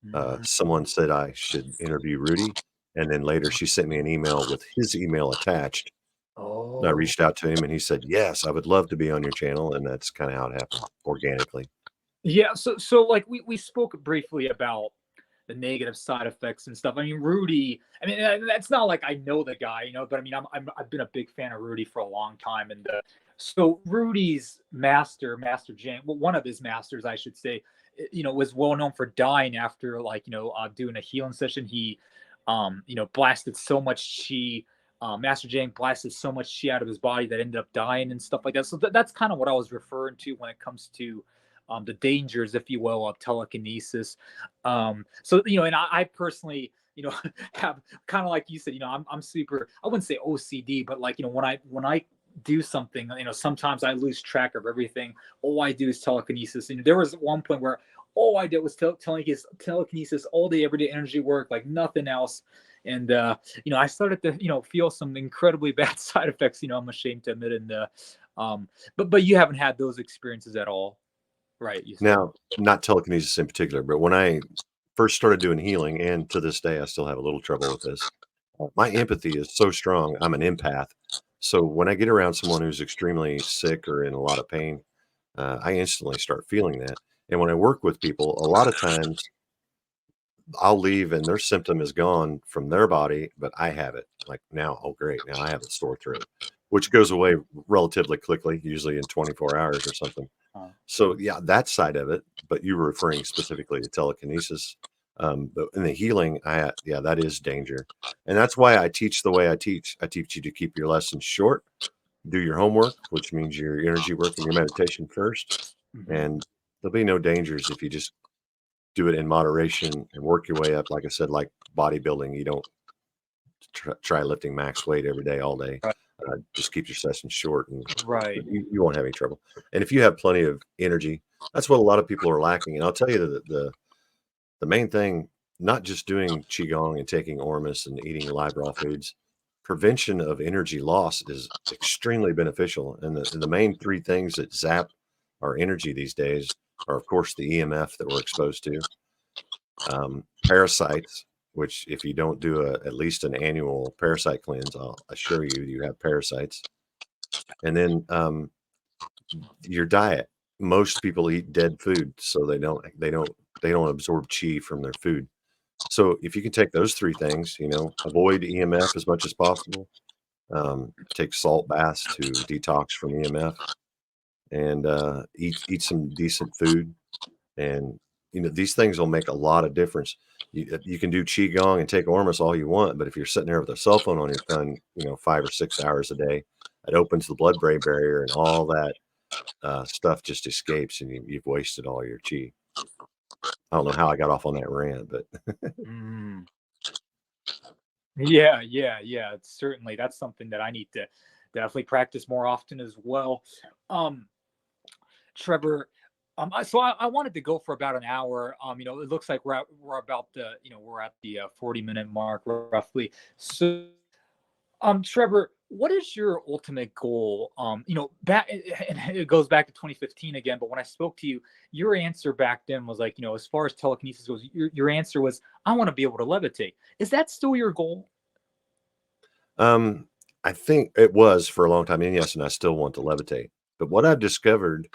Mhm. Someone said I should interview Rudy, and then later she sent me an email with his email attached. And I Oh. reached out to him, and he said, "Yes, I would love to be on your channel," and that's kinda how it happened, organically. Yeah, so like we spoke briefly about the negative side effects and stuff. I mean, Rudy. I mean, that's not like I know the guy, but I mean, I've been a big fan of Rudy for a long time, and so Rudy's Master Jang, well, one of his masters, I should say, was well known for dying after like doing a healing session. He, blasted so much chi. Master Jang blasted so much chi out of his body that ended up dying and stuff like that. So that's kind of what I was referring to when it comes to the dangers, if you will, of telekinesis. So and I personally, have kind of like you said, I'm super. I wouldn't say OCD, but like when I do something, sometimes I lose track of everything. All I do is telekinesis. And there was one point where all I did was telekinesis all day, everyday energy work, like nothing else. And I started to feel some incredibly bad side effects. I'm ashamed to admit. And but you haven't had those experiences at all. Right, you said. Now, not telekinesis in particular, but when I first started doing healing, and to this day, I still have a little trouble with this, my empathy is so strong, I'm an empath. So when I get around someone who's extremely sick or in a lot of pain, I instantly start feeling that. And when I work with people, a lot of times I'll leave and their symptom is gone from their body, but I have it. Like now, oh great, now I have a sore throat, which goes away relatively quickly, usually in 24 hours or something. Uh, So yeah, that side of it, but you were referring specifically to telekinesis. But in the healing, that is danger. And that's why I teach the way I teach. I teach you to keep your lessons short, do your homework, which means your energy work and your meditation first. Mhm. And there'll be no dangers if you just do it in moderation and work your way up. Like I said, like bodybuilding, you don't try lifting max weight every day, all day. Right. Just keep your sessions short, and Right. you won't have any trouble. And if you have plenty of energy, that's what a lot of people are lacking. And I'll tell you that the main thing, not just doing qigong and taking ormus and eating live raw foods, prevention of energy loss is extremely beneficial. And the main three things that zap our energy these days are, of course, the EMF that we're exposed to, parasites, which if you don't do at least an annual parasite cleanse, I'll assure you you have parasites. And then your diet. Most people eat dead food, so they don't absorb chi from their food. So if you can take those three things, avoid EMF as much as possible, take salt baths to detox from EMF, and eat some decent food, and these things will make a lot of difference. You can do qigong and take ormus all you want, but if you're sitting there with a cell phone on your phone, 5 or 6 hours a day, it opens the blood-brain barrier, and all that stuff just escapes, and you've wasted all your chi. I don't know how I got off on that rant, but Mm. Yeah. It's certainly that's something that I need to definitely practice more often as well. Um, Trevor, so I wanted to go for about an hour. It looks like we're about the we're at the 40-minute mark roughly. So, Trevor, what is your ultimate goal? Back and it goes back to 2015 again. But when I spoke to you, your answer back then was like, as far as telekinesis goes, your answer was, I want to be able to levitate. Is that still your goal? um, I think it was for a long time, and yes, and I still want to levitate. But what I've discovered,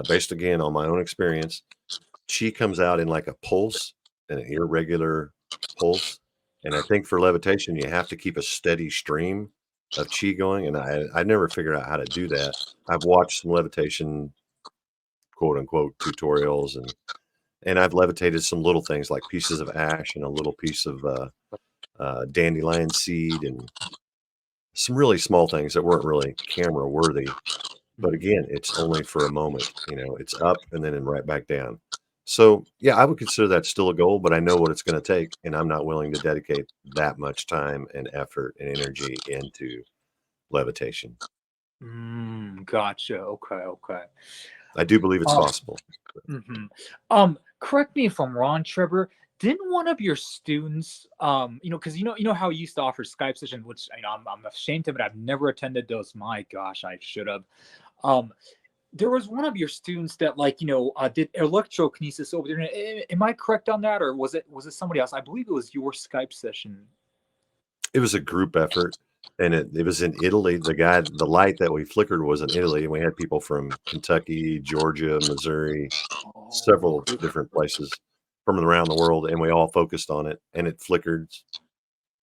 based again on my own experience, chi comes out in like a pulse, an irregular pulse. And I think for levitation, you have to keep a steady stream of chi going. And I never figured out how to do that. I've watched some levitation, quote unquote, tutorials, and I've levitated some little things like pieces of ash and a little piece of dandelion seed and some really small things that weren't really camera worthy. But again, it's only for a moment. It's up and then right back down. So yeah, I would consider that still a goal, but I know what it's going to take, and I'm not willing to dedicate that much time and effort and energy into levitation. Gotcha. Okay. I do believe it's Um, possible. mhm. Correct me if I'm wrong, Trevor. Didn't one of your students, because you know how you used to offer Skype sessions, which I'm ashamed of it. I've never attended those. My gosh, I should have. Um, there was one of your students that did electrokinesis over there. Am I correct on that, or was it somebody else? I believe it was your Skype session. It was a group effort, and it was in Italy. The light that we flickered was in Italy, and we had people from Kentucky, Georgia, Missouri, Oh, several different places from around the world, and we all focused on it, and it flickered.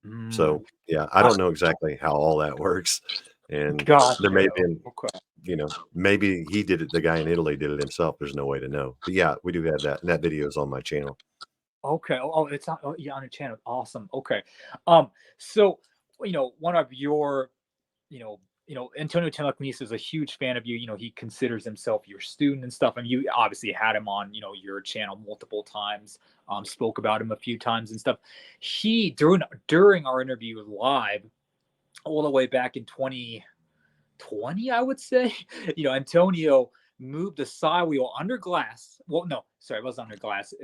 mm, So, yeah, I I don't know exactly how all that works, and there may gotcha. have been, Okay. maybe he did it, the guy in Italy did it himself, there's no way to know. But, yeah, we do have that, and that video is on my channel. Okay. It's on. Oh, yeah, on your channel. Awesome. Okay. So one of your, Antonio Telekinesis is a huge fan of you. He considers himself your student and stuff, and you obviously had him on, your channel multiple times. Spoke about him a few times and stuff. He during our interview live, all the way back in 2020, I would say, Antonio moved the side wheel under glass. Well, no, sorry, it wasn't under glass.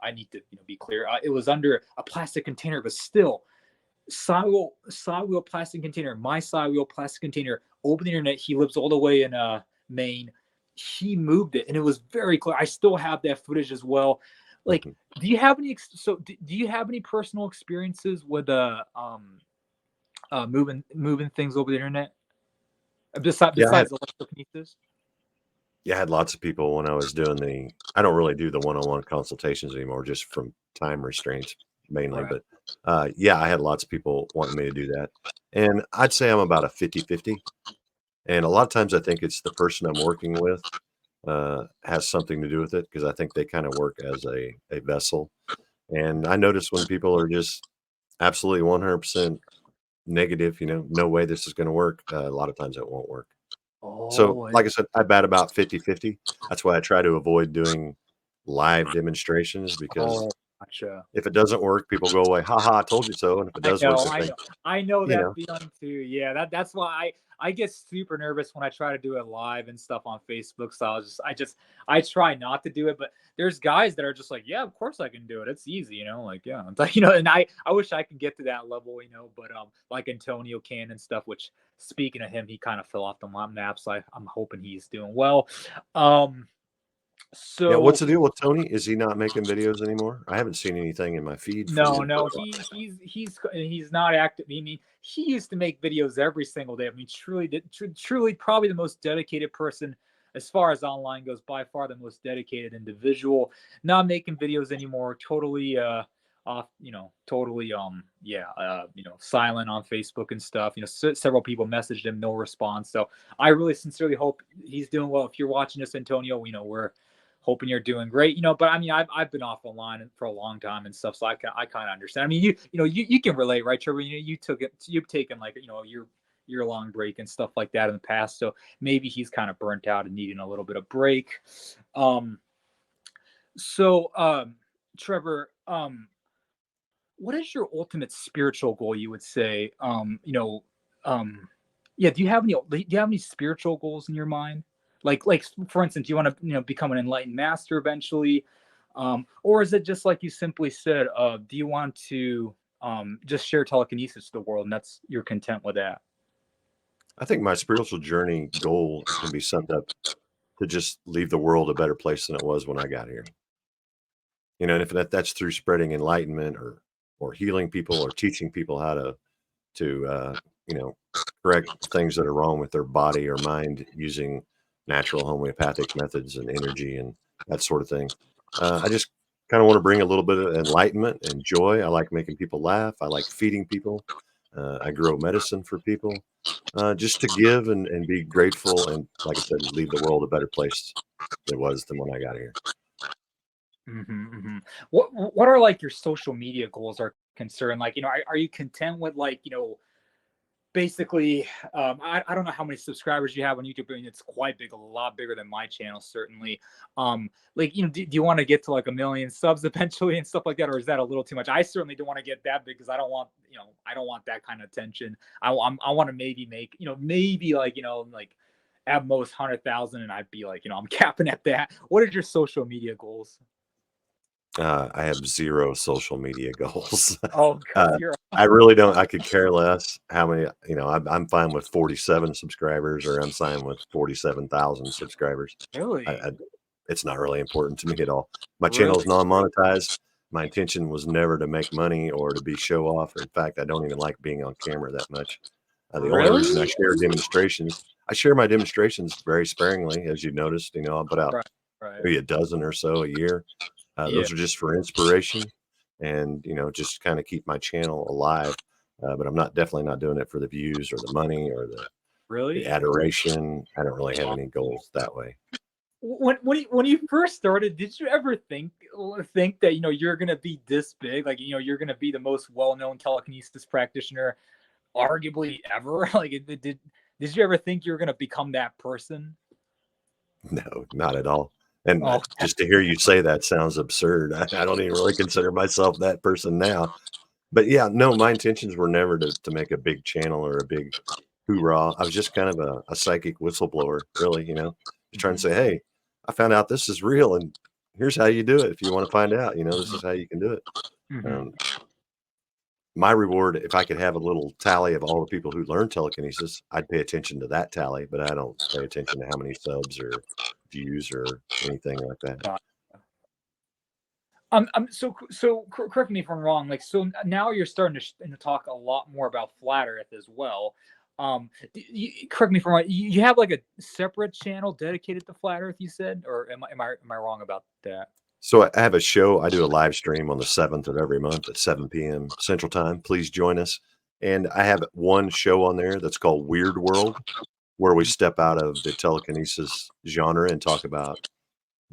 I need to, be clear. It was under a plastic container, but still, side wheel plastic container, my side wheel plastic container, over the internet. He lives all the way in Maine. He moved it, and it was very clear. I still have that footage as well. Like, Mhm. do you have any? Do you have any personal experiences with moving things over the internet? Yeah, Besides electrokinesis? I had lots of people when I was doing I don't really do the one-on-one consultations anymore just from time restraints mainly, Right. but, yeah, I had lots of people wanting me to do that, and I'd say I'm about a 50-50. And a lot of times I think it's the person I'm working with, has something to do with it because I think they kinda work as a vessel, And I notice when people are just absolutely 100% negative, no way this is going to work. A lot of times it won't work. So, Oh, like I said, I bat about 50-50. That's why I try to avoid doing live demonstrations, because oh, gotcha. if it doesn't work, people go away, haha, I told you so. And if it I does work, know, they I think, know, I know you that know, feeling too. Yeah, that's why I get super nervous when I try to do it live and stuff on Facebook. So I try not to do it. But there's guys that are just like, yeah, of course I can do it. It's easy, like, yeah, it's like, and I wish I could get to that level, but like Antonio can and stuff. Which, speaking of him, he kind of fell off the map. So I'm hoping he's doing well. Um, yeah, what's so the deal with Tony? Is he not making videos anymore? I haven't seen anything in my feed from No, him no, for a while. he's not active. I mean, he used to make videos every single day. I mean, truly, probably the most dedicated person as far as online goes. By far, the most dedicated individual. Not making videos anymore. Totally, off. Totally, yeah, silent on Facebook and stuff. Several people messaged him, no response. So I really sincerely hope he's doing well. If you're watching this, Antonio, we're hoping you're doing great. But I mean, I've been off online for a long time and stuff, so I kind of understand. I mean, you can relate, right, Trevor? You've taken like your year-long break and stuff like that in the past, so maybe he's kind of burnt out and needing a little bit of break. Um, so Trevor, what is your ultimate spiritual goal? You would say, yeah. Do you have any spiritual goals in your mind? Like for instance, do you want to become an enlightened master eventually, or is it just like you simply said? Do you want to just share telekinesis to the world, and you're content with that? I think my spiritual journey goal can be summed up to just leave the world a better place than it was when I got here. And if that's through spreading enlightenment, or healing people, or teaching people how to you know correct things that are wrong with their body or mind using natural homeopathic methods and energy and that sort of thing. I just kind of want to bring a little bit of enlightenment and joy. I like making people laugh. I like feeding people. I grow medicine for people, just to give and be grateful, and like I said, leave the world a better place than it was than when I got here. Hmm. What are like your social media goals are concerned? Like, are you content with like, basically, I don't know how many subscribers you have on YouTube, but it's quite big, a lot bigger than my channel, certainly. Like, do you want to get to like 1 million subs eventually and stuff like that, or is that a little too much? I certainly don't want to get that big because I don't want that kind of attention. I want to maybe make, maybe like, like at most 100,000, and I'd be like, I'm capping at that. What are your social media goals? I have zero social media goals. Oh, uh, you're I really don't. I could care less how many. I'm fine with 47 subscribers, or I'm fine with 47,000 subscribers. I, really, I, it's not really important to me at all. My channel is really, non-monetized. My intention was never to make money or to be show off. In fact, I don't even like being on camera that much. The only reason really? I share my demonstrations very sparingly, as you noticed. I'll put out Right, right. maybe a dozen or so a year. Yeah, Those are just for inspiration, and just kind of keep my channel alive. But I'm definitely not doing it for the views or the money or the really. adoration. I don't really have any goals that way. When you first started, did you ever think that you're gonna be this big? Like you're gonna be the most well-known telekinesis practitioner, arguably ever. Like did you ever think you're gonna become that person? No, not at all. And Oh, just to hear you say that sounds absurd. I don't even really consider myself that person now. But yeah, no, my intentions were never to make a big channel or a big hoorah. I was just kind of a psychic whistleblower, really, just trying to mhm, say, hey, I found out this is real, and here's how you do it. If you want to find out, this is how you can do it. mhm. Um, my reward, if I could have a little tally of all the people who learn telekinesis, I'd pay attention to that tally, but I don't pay attention to how many subs or views or anything like that. Got correct me if I'm wrong. Like, so now you're starting to talk a lot more about flat Earth as well. Correct me if I'm wrong. You have like a separate channel dedicated to flat Earth. You said, or am I wrong about that? So I have a show. I do a live stream on the 7th of every month at 7 p.m. Central Time. Please join us. And I have one show on there that's called Weird World, where we step out of the telekinesis genre and talk about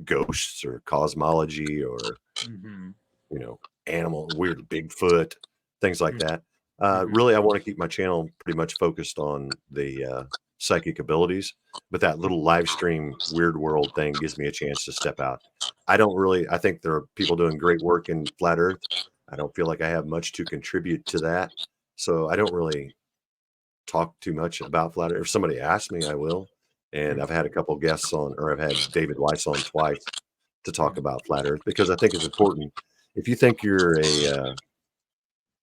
ghosts or cosmology or, Mm-hmm. you know, animal, weird Bigfoot, things like that. Mhm. Really, I want to keep my channel pretty much focused on the psychic abilities, but that little live stream weird world thing gives me a chance to step out. I think there are people doing great work in flat Earth. I don't feel like I have much to contribute to that. So I don't really talk too much about flat Earth. If somebody asks me, I will. And I've had a couple guests on, or I've had David Weiss on twice to talk about flat Earth because I think it's important. If you think you're a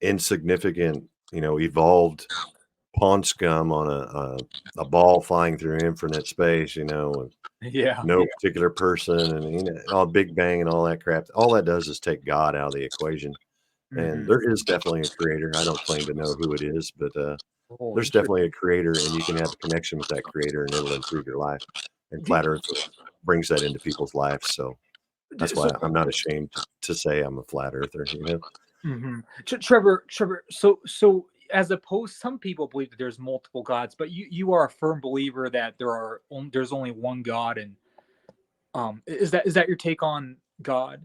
insignificant, evolved pond scum on a ball flying through infinite space, with Yeah. no particular person, and all Big Bang and all that crap. All that does is take God out of the equation. And Mhm. there is definitely a creator. I don't claim to know who it is, but Oh, there's definitely interesting. a creator, and you can have a connection with that creator, and it'll improve your life. And Do, flat Earth brings that into people's lives. So that's so, why I'm not ashamed to say I'm a flat earther. Trevor. So as opposed, some people believe that there's multiple gods, but you are a firm believer that there's only one God, and is that your take on God?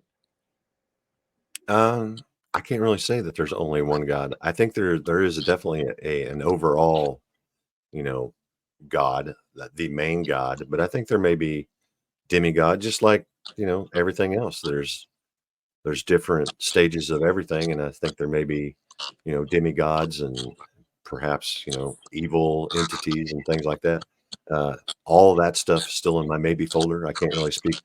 Um, I can't really say that there's only one God. I think there is definitely an overall, you know, God, the main God, but I think there may be demigod, just like everything else. There's different stages of everything, and I think there may be demigods and perhaps evil entities and things like that. Uh, all that stuff is still in my maybe folder. I can't really speak,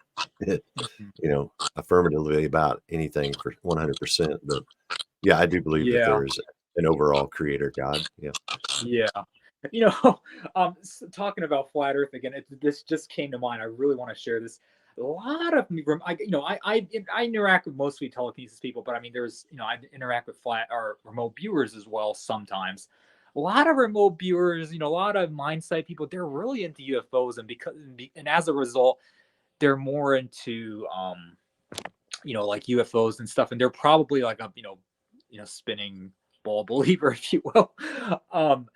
Mhm. affirmatively about anything for 100%. But yeah, I do believe that Yeah. there is an overall creator God. Yeah. Yeah. You talking about flat Earth again, this just came to mind. I really want to share this. A lot of me, I interact with mostly telekinesis people, but I mean, I interact with flat or remote viewers as well sometimes. A lot of remote viewers, a lot of mindsight people, they're really into UFOs, and as a result, they're more into like UFOs and stuff, and they're probably like a spinning ball believer, if you will. Um,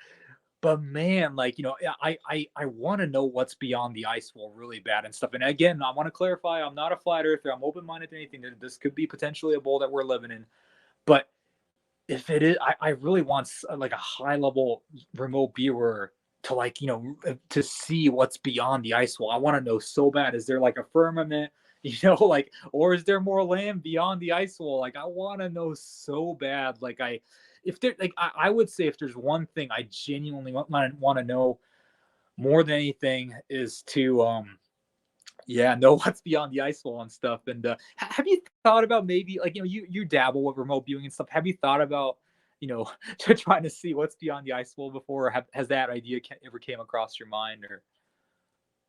but man, like, I want to know what's beyond the ice wall really bad and stuff. And again, I want to clarify, I'm not a flat earther. I'm open minded to anything. This could be potentially a bowl that we're living in. But if it is, I really want like a high level remote viewer to to see what's beyond the ice wall. I want to know so bad. Is there like a firmament? Like, or is there more land beyond the ice wall? Like, I want to know so bad. Like, if there, like, I would say if there's one thing I genuinely want to know more than anything is to, yeah, know what's beyond the ice wall and stuff. And have you thought about maybe like you dabble with remote viewing and stuff? Have you thought about trying to see what's beyond the ice wall before? Or has that idea ever came across your mind? Or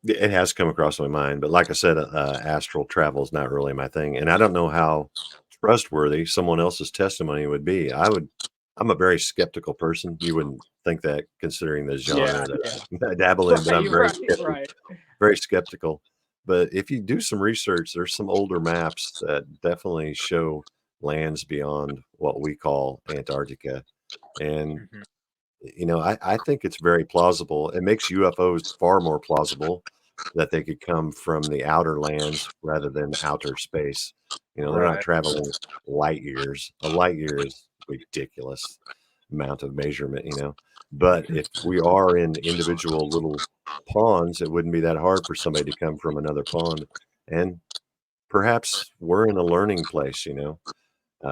It has come across my mind, but like I said, astral travel is not really my thing, and I don't know how trustworthy someone else's testimony would be. I'm a very skeptical person. You wouldn't think that considering the yeah, genre that yeah, I dabble in, but I'm right, right. very skeptical. But if you do some research, there's some older maps that definitely show lands beyond what we call Antarctica, and Mhm. I think it's very plausible. It makes UFOs far more plausible that they could come from the outer lands rather than outer space. They're not Right. traveling light years. A light year is ridiculous amount of measurement. But Mhm. if we are in individual little ponds, it wouldn't be that hard for somebody to come from another pond. And perhaps we're in a learning place.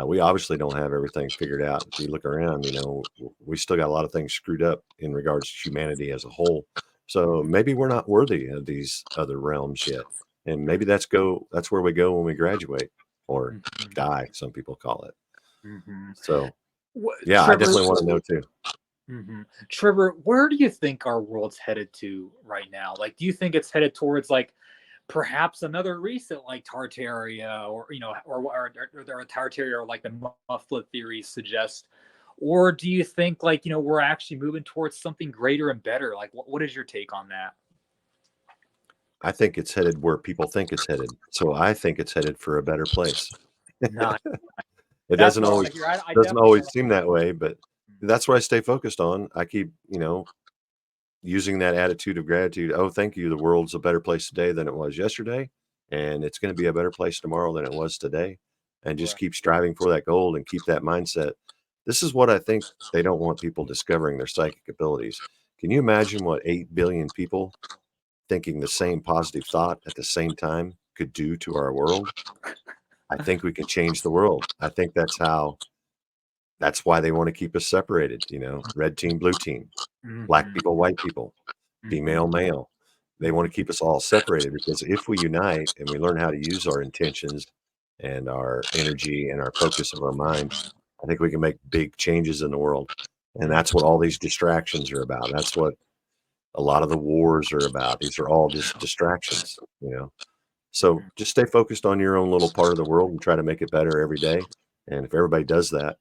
We obviously don't have everything figured out. If you look around, we still got a lot of things screwed up in regards to humanity as a whole. So maybe we're not worthy of these other realms yet. And maybe that's where we go when we graduate or Mhm. die, some people call it. Mhm. So yeah, I Trevor, definitely want to know too. Trevor, where do you think our world's headed to right now? Like, do you think it's headed towards like perhaps another recent like Tartaria, or or Tartaria, or like the mufflet theories suggest? Or do you think like we're actually moving towards something greater and better? Like, what is your take on that? I think it's headed where people think it's headed. So I think it's headed for a better place. Not. It That's doesn't what I want always to hear. I doesn't definitely always want seem that way, but to. that's what I stay focused on. I keep, using that attitude of gratitude. Oh, thank you. The world's a better place today than it was yesterday, and it's going to be a better place tomorrow than it was today. and just Right. keep striving for that goal and keep that mindset. This is what I think they don't want people discovering their psychic abilities. Can you imagine what 8 billion people thinking the same positive thought at the same time could do to our world? I think we can change the world. I think that's why they want to keep us separated, red team, blue team, black Mhm. people, white people, female, Mhm. male. They want to keep us all separated because if we unite and we learn how to use our intentions and our energy and our focus of our mind, I think we can make big changes in the world. And Mhm. that's what all these distractions are about. That's what a lot of the wars are about. These are all just distractions. So Mhm. just stay focused on your own little part of the world and try to make it better every day. And if everybody does that,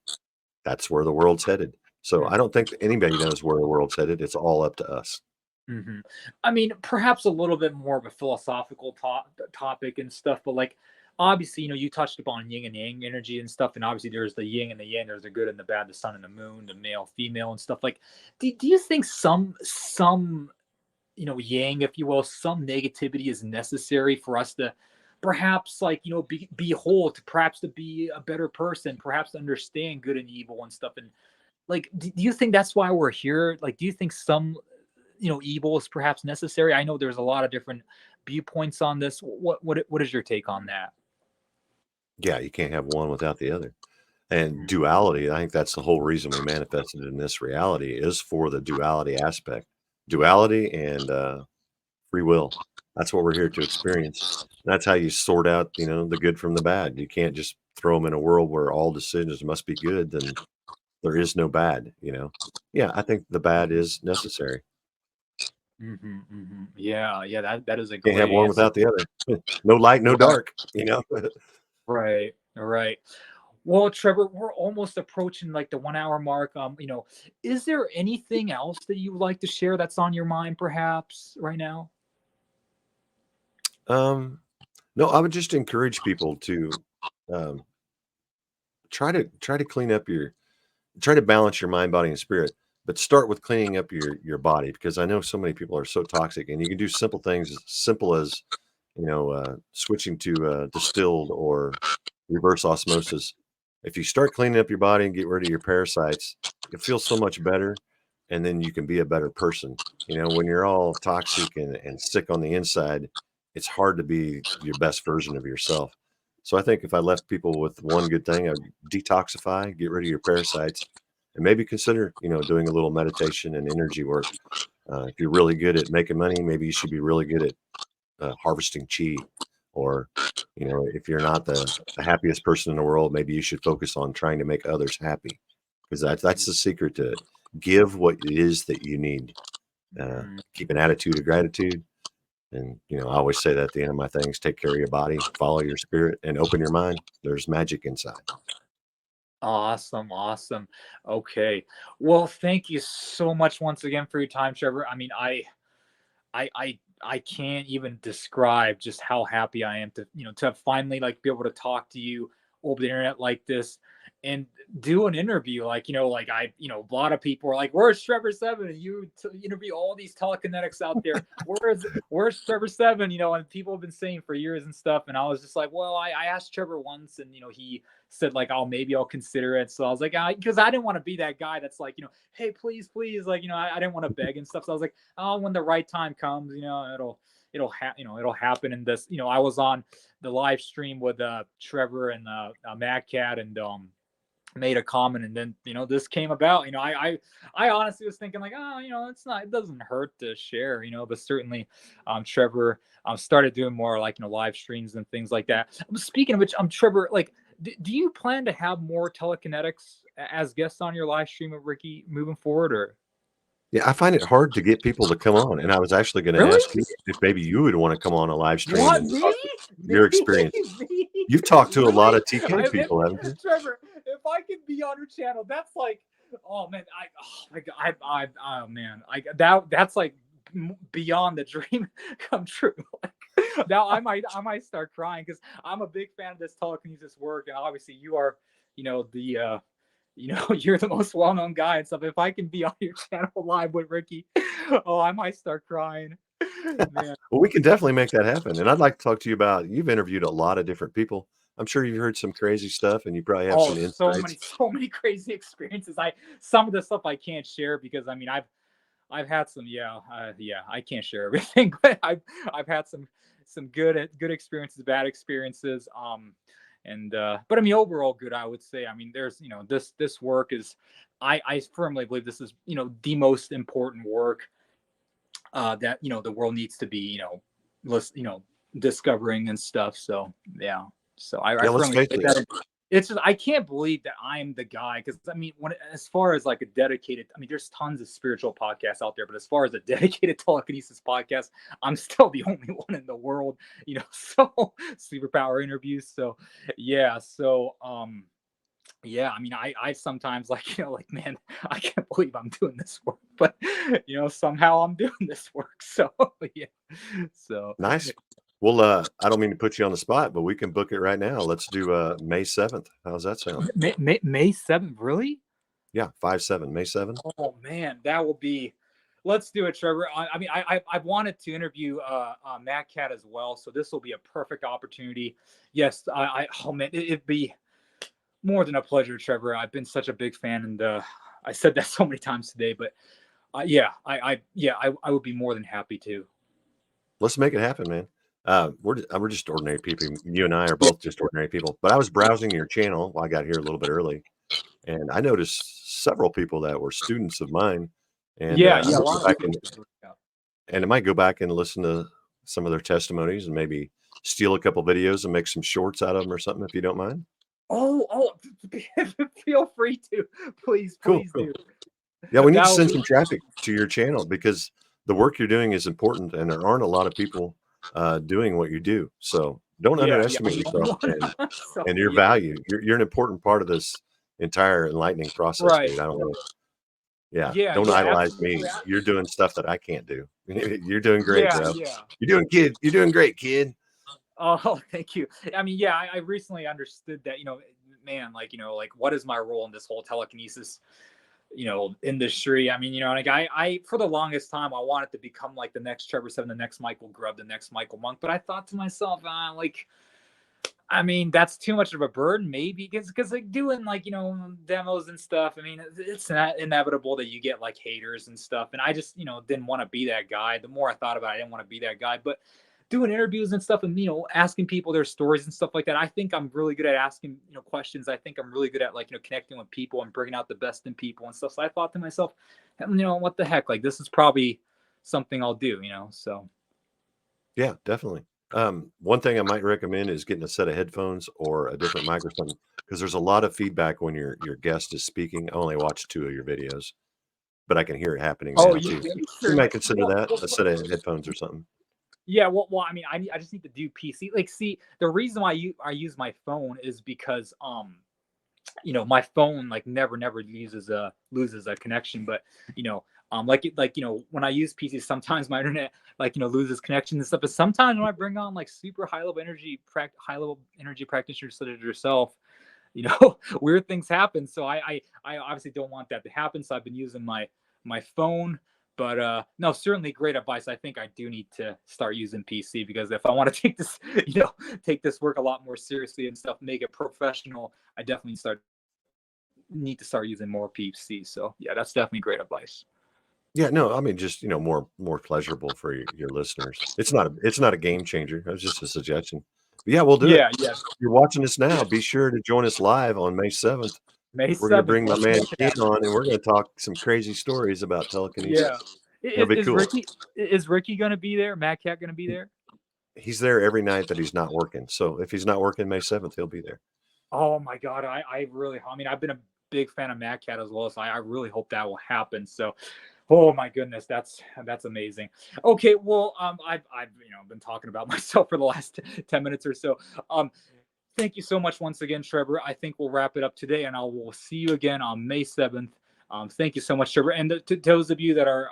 that's where the world's headed. So I Mhm. don't think anybody knows where the world's headed. It's all up to us. Mhm. I mean, perhaps a little bit more of a philosophical topic and stuff, but like obviously, you touched upon yin and yang energy and stuff, and obviously there's the yin and the yang, there's the good and the bad, the sun and the moon, the male, female, and stuff. Like, do you think some yang, if you will, some negativity is necessary for us to perhaps like be whole, to perhaps to be a better person, perhaps to understand good and evil and stuff, and like do you think that's why we're here? Like, do you think some evil is perhaps necessary? I know there's a lot of different viewpoints on this. What is your take on that? Yeah, you can't have one without the other. And Mhm. duality, I think that's the whole reason we manifested in this reality is for the duality aspect. Duality and free will. That's what we're here to experience. That's how you sort out, the good from the bad. You can't just throw them in a world where all decisions must be good, then there is no bad. Yeah, I think the bad is necessary. Mhm, mhm. Yeah, yeah, that is a Can't have great one answer. without the other. No light, no Right, dark. right, right. Well, Trevor, we're almost approaching like the 1 hour mark. Is there anything else that you would like to share that's on your mind, perhaps, right now? Um, no, I would just encourage people to um, try to clean up your try to balance your mind, body, and spirit, but start with cleaning up your body because I know so many people are so toxic, and you can do simple things as simple as switching to distilled or reverse osmosis. If you start cleaning up your body and get rid of your parasites, you'll feel so much better, and then you can be a better person. When you're all toxic and sick on the inside, it's hard to be your best version of yourself. So I think if I left people with one good thing, I'd detoxify, get rid of your parasites, and maybe consider, doing a little meditation and energy work. If you're really good at making money, maybe you should be really good at harvesting chi. Or, if you're not the happiest person in the world, maybe you should focus on trying to make others happy because that's the secret to it. Give what it is that you need. Mhm. Keep an attitude of gratitude. And, I always say that at the end of my things, take care of your body, follow your spirit, and open your mind. There's magic inside. Awesome, awesome. Okay. Well, thank you so much once again for your time, Trevor. I mean, I can't even describe just how happy I am to to finally like be able to talk to you over the internet like this and do an interview like I a lot of people are like, where's Trevor Seven, and interview all these telekinetics out there, where's Trevor Seven, and people have been saying for years and stuff, and I was just like, well, I asked Trevor once, and he said like, oh, maybe I'll consider it. So I was like, because I didn't want to be that guy that's like, hey, please, like, I didn't want to beg and stuff. So I was like, oh, when the right time comes, it'll happen. And this, I was on the live stream with Trevor and Mad Cat, and made a comment, and then this came about. I honestly was thinking like, oh, it doesn't hurt to share, but certainly Trevor started doing more like live streams and things like that. Speaking of which, Trevor, like, do you plan to have more telekinetics as guests on your live stream with Ricky moving forward, or Yeah, I find it hard to get people to come on. And I was actually going to really? ask you if maybe you would want to come on a live stream What, and me? talk Me? your experience. Me? You've talked to a lot Really? of TK people, haven't you? Trevor, if I could be on your channel, that's like, oh man, oh my god, oh man, that's like beyond the dream come true. Like, now I might start crying because I'm a big fan of this telekinesis work, and obviously you are, the you're the most well-known guy and stuff. If I can be on your channel live with Ricky, oh, I might start crying, man. Well, we can definitely make that happen. And I'd like to talk to you about you've interviewed a lot of different people. I'm sure you've heard some crazy stuff, and you probably have Oh, some insights. so many crazy experiences. Some of the stuff I can't share because I mean I've had some, yeah, I can't share everything, but I've had some good experiences, bad experiences, and but I mean overall good, I would say. I mean, there's this work is, I firmly believe this is the most important work that the world needs to be discovering and stuff. So yeah, so I Yeah, let's firmly face believe it. that. It's just I can't believe that I'm the guy because I mean as far as like a dedicated, I mean there's tons of spiritual podcasts out there, but as far as a dedicated telekinesis podcast, I'm still the only one in the world. So superpower interviews. So yeah, so yeah, I mean, I sometimes like, like, man, I can't believe I'm doing this work, but somehow I'm doing this work. So yeah, so Nice. Well, I don't mean to put you on the spot, but we can book it right now. Let's do May 7th. How's that sound? May 7th, really? Yeah, 5/7, May 7th. Oh man, that will be. Let's do it, Trevor. I mean, I've wanted to interview Matt Cat as well, so this will be a perfect opportunity. Yes, oh man, it'd be more than a pleasure, Trevor. I've been such a big fan, and I said that so many times today, but yeah, I would be more than happy to. Let's make it happen, man. We're just ordinary people. You and I are both just ordinary people. But I was browsing your channel while I got here a little bit early, and I noticed several people that were students of mine. And Yeah, I yeah, a might go lot of back people. and I might go back and listen to some of their testimonies and maybe steal a couple videos and make some shorts out of them or something, if you don't mind. Oh, feel free to. Please, Cool, please cool. do. Yeah, we need to That'll send be some traffic to your channel because the work you're doing is important, and there aren't a lot of people doing what you do. So don't yeah, underestimate yourself so, and your yeah, value. You're an important part of this entire enlightening process, right. dude. I don't know. Yeah, Yeah, don't yeah, idolize me. absolutely. You're doing stuff that I can't do. You're doing great, Yeah, bro. yeah. You're doing great, kid. Oh, thank you. I mean, yeah, I recently understood that, man, like, like what is my role in this whole telekinesis, industry? I mean, like I for the longest time I wanted to become like the next Trevor Seven, the next Michael Grubb, the next Michael Monk. But I thought to myself, like, I mean, that's too much of a burden, maybe, because like doing like demos and stuff. I mean, it's not inevitable that you get like haters and stuff, and I just didn't want to be that guy. The more I thought about it, I didn't want to be that guy. But doing interviews and stuff, and asking people their stories and stuff like that, I think I'm really good at asking questions. I think I'm really good at like connecting with people and bringing out the best in people and stuff. So I thought to myself, what the heck, like this is probably something I'll do. So Yeah, definitely. One thing I might recommend is getting a set of headphones or a different microphone because there's a lot of feedback when your guest is speaking. I only watched 2 of your videos, but I can hear it happening oh, now you too. You sure? might consider that Well, a set of headphones or something. yeah, well, I mean, I just need to do PC. Like, see, the reason why I use my phone is because my phone like never loses a connection, but when I use PC, sometimes my internet like loses connection and stuff. But sometimes when I bring on like super high level energy practitioners such as yourself, weird things happen. So I obviously don't want that to happen. So I've been using my phone. But no, certainly great advice. I think I do need to start using PC because if I want to take this, take this work a lot more seriously and stuff, make it professional, I definitely need to start using more PC. So yeah, that's definitely great advice. Yeah, no, I mean just more pleasurable for your listeners. It's not a game changer. It was just a suggestion. But yeah, we'll do it. Yeah, yeah, You're watching this now. yeah. Be sure to join us live on May 7th. May We're gonna 7th. bring my Let's man make it Ken happen. on, and we're gonna talk some crazy stories about Yeah. telekinesis. That'll Is, be is cool. Ricky is Ricky gonna be there? Matt Cat gonna be there? He's there every night that he's not working. So if he's not working May 7th, he'll be there. Oh my god, I mean I've been a big fan of Matt Cat as well, so I really hope that will happen. So oh my goodness, that's amazing. Okay, well I've been talking about myself for the last 10 minutes or so. Um Thank you so much once again, Trevor. I think we'll wrap it up today, and I will see you again on May 7th. Thank you so much, Trevor. And to those of you that are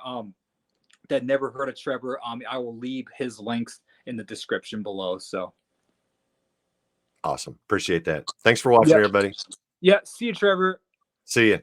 that never heard of Trevor, I will leave his links in the description below. So Awesome. Appreciate that. Thanks for watching, yeah, everybody. yeah. See you, Trevor. See you.